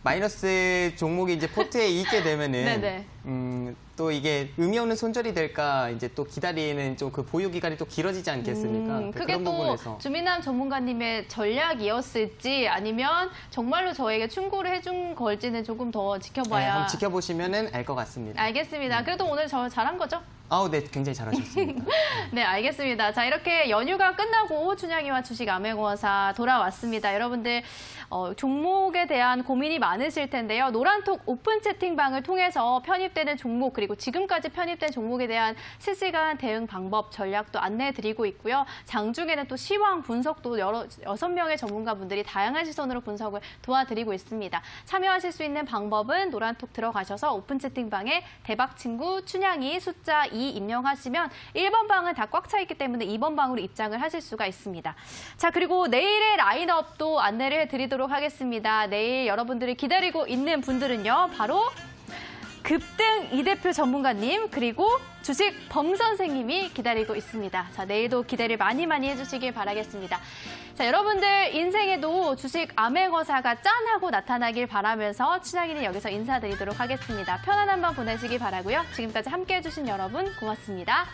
마이너스 종목이 이제 포트에 있게 되면은 네네. 또 이게 의미 없는 손절이 될까 이제 또 기다리는 좀 그 보유 기간이 또 길어지지 않겠습니까? 그게 그런 또 부분에서 주민남 전문가님의 전략이었을지 아니면 정말로 저에게 충고를 해준 걸지는 조금 더 지켜봐야. 한번 지켜보시면은 알 것 같습니다. 알겠습니다. 그래도 오늘 저 잘한 거죠? 네, 굉장히 잘하셨습니다. 네, 알겠습니다. 자, 이렇게 연휴가 끝나고 춘향이와 주식 아메고사 돌아왔습니다. 여러분들 종목에 대한 고민이 많으실 텐데요. 노란톡 오픈 채팅방을 통해서 편입되는 종목 그리고 지금까지 편입된 종목에 대한 실시간 대응 방법 전략도 안내해드리고 있고요. 장중에는 또 시황 분석도 6명의 전문가분들이 다양한 시선으로 분석을 도와드리고 있습니다. 참여하실 수 있는 방법은 노란톡 들어가셔서 오픈 채팅방에 대박친구 춘향이 숫자 2 입력하시면 1번 방은 다 꽉 차 있기 때문에 2번 방으로 입장을 하실 수가 있습니다. 자, 그리고 내일의 라인업도 안내를 해드리도록 하겠습니다. 내일 여러분들이 기다리고 있는 분들은요. 바로 급등 이대표 전문가님 그리고 주식 범 선생님이 기다리고 있습니다. 자, 내일도 기대를 많이 해주시길 바라겠습니다. 자, 여러분들 인생에도 주식 아메거사가 짠 하고 나타나길 바라면서 춘향이는 여기서 인사드리도록 하겠습니다. 편안한 밤 보내시기 바라고요. 지금까지 함께해 주신 여러분 고맙습니다.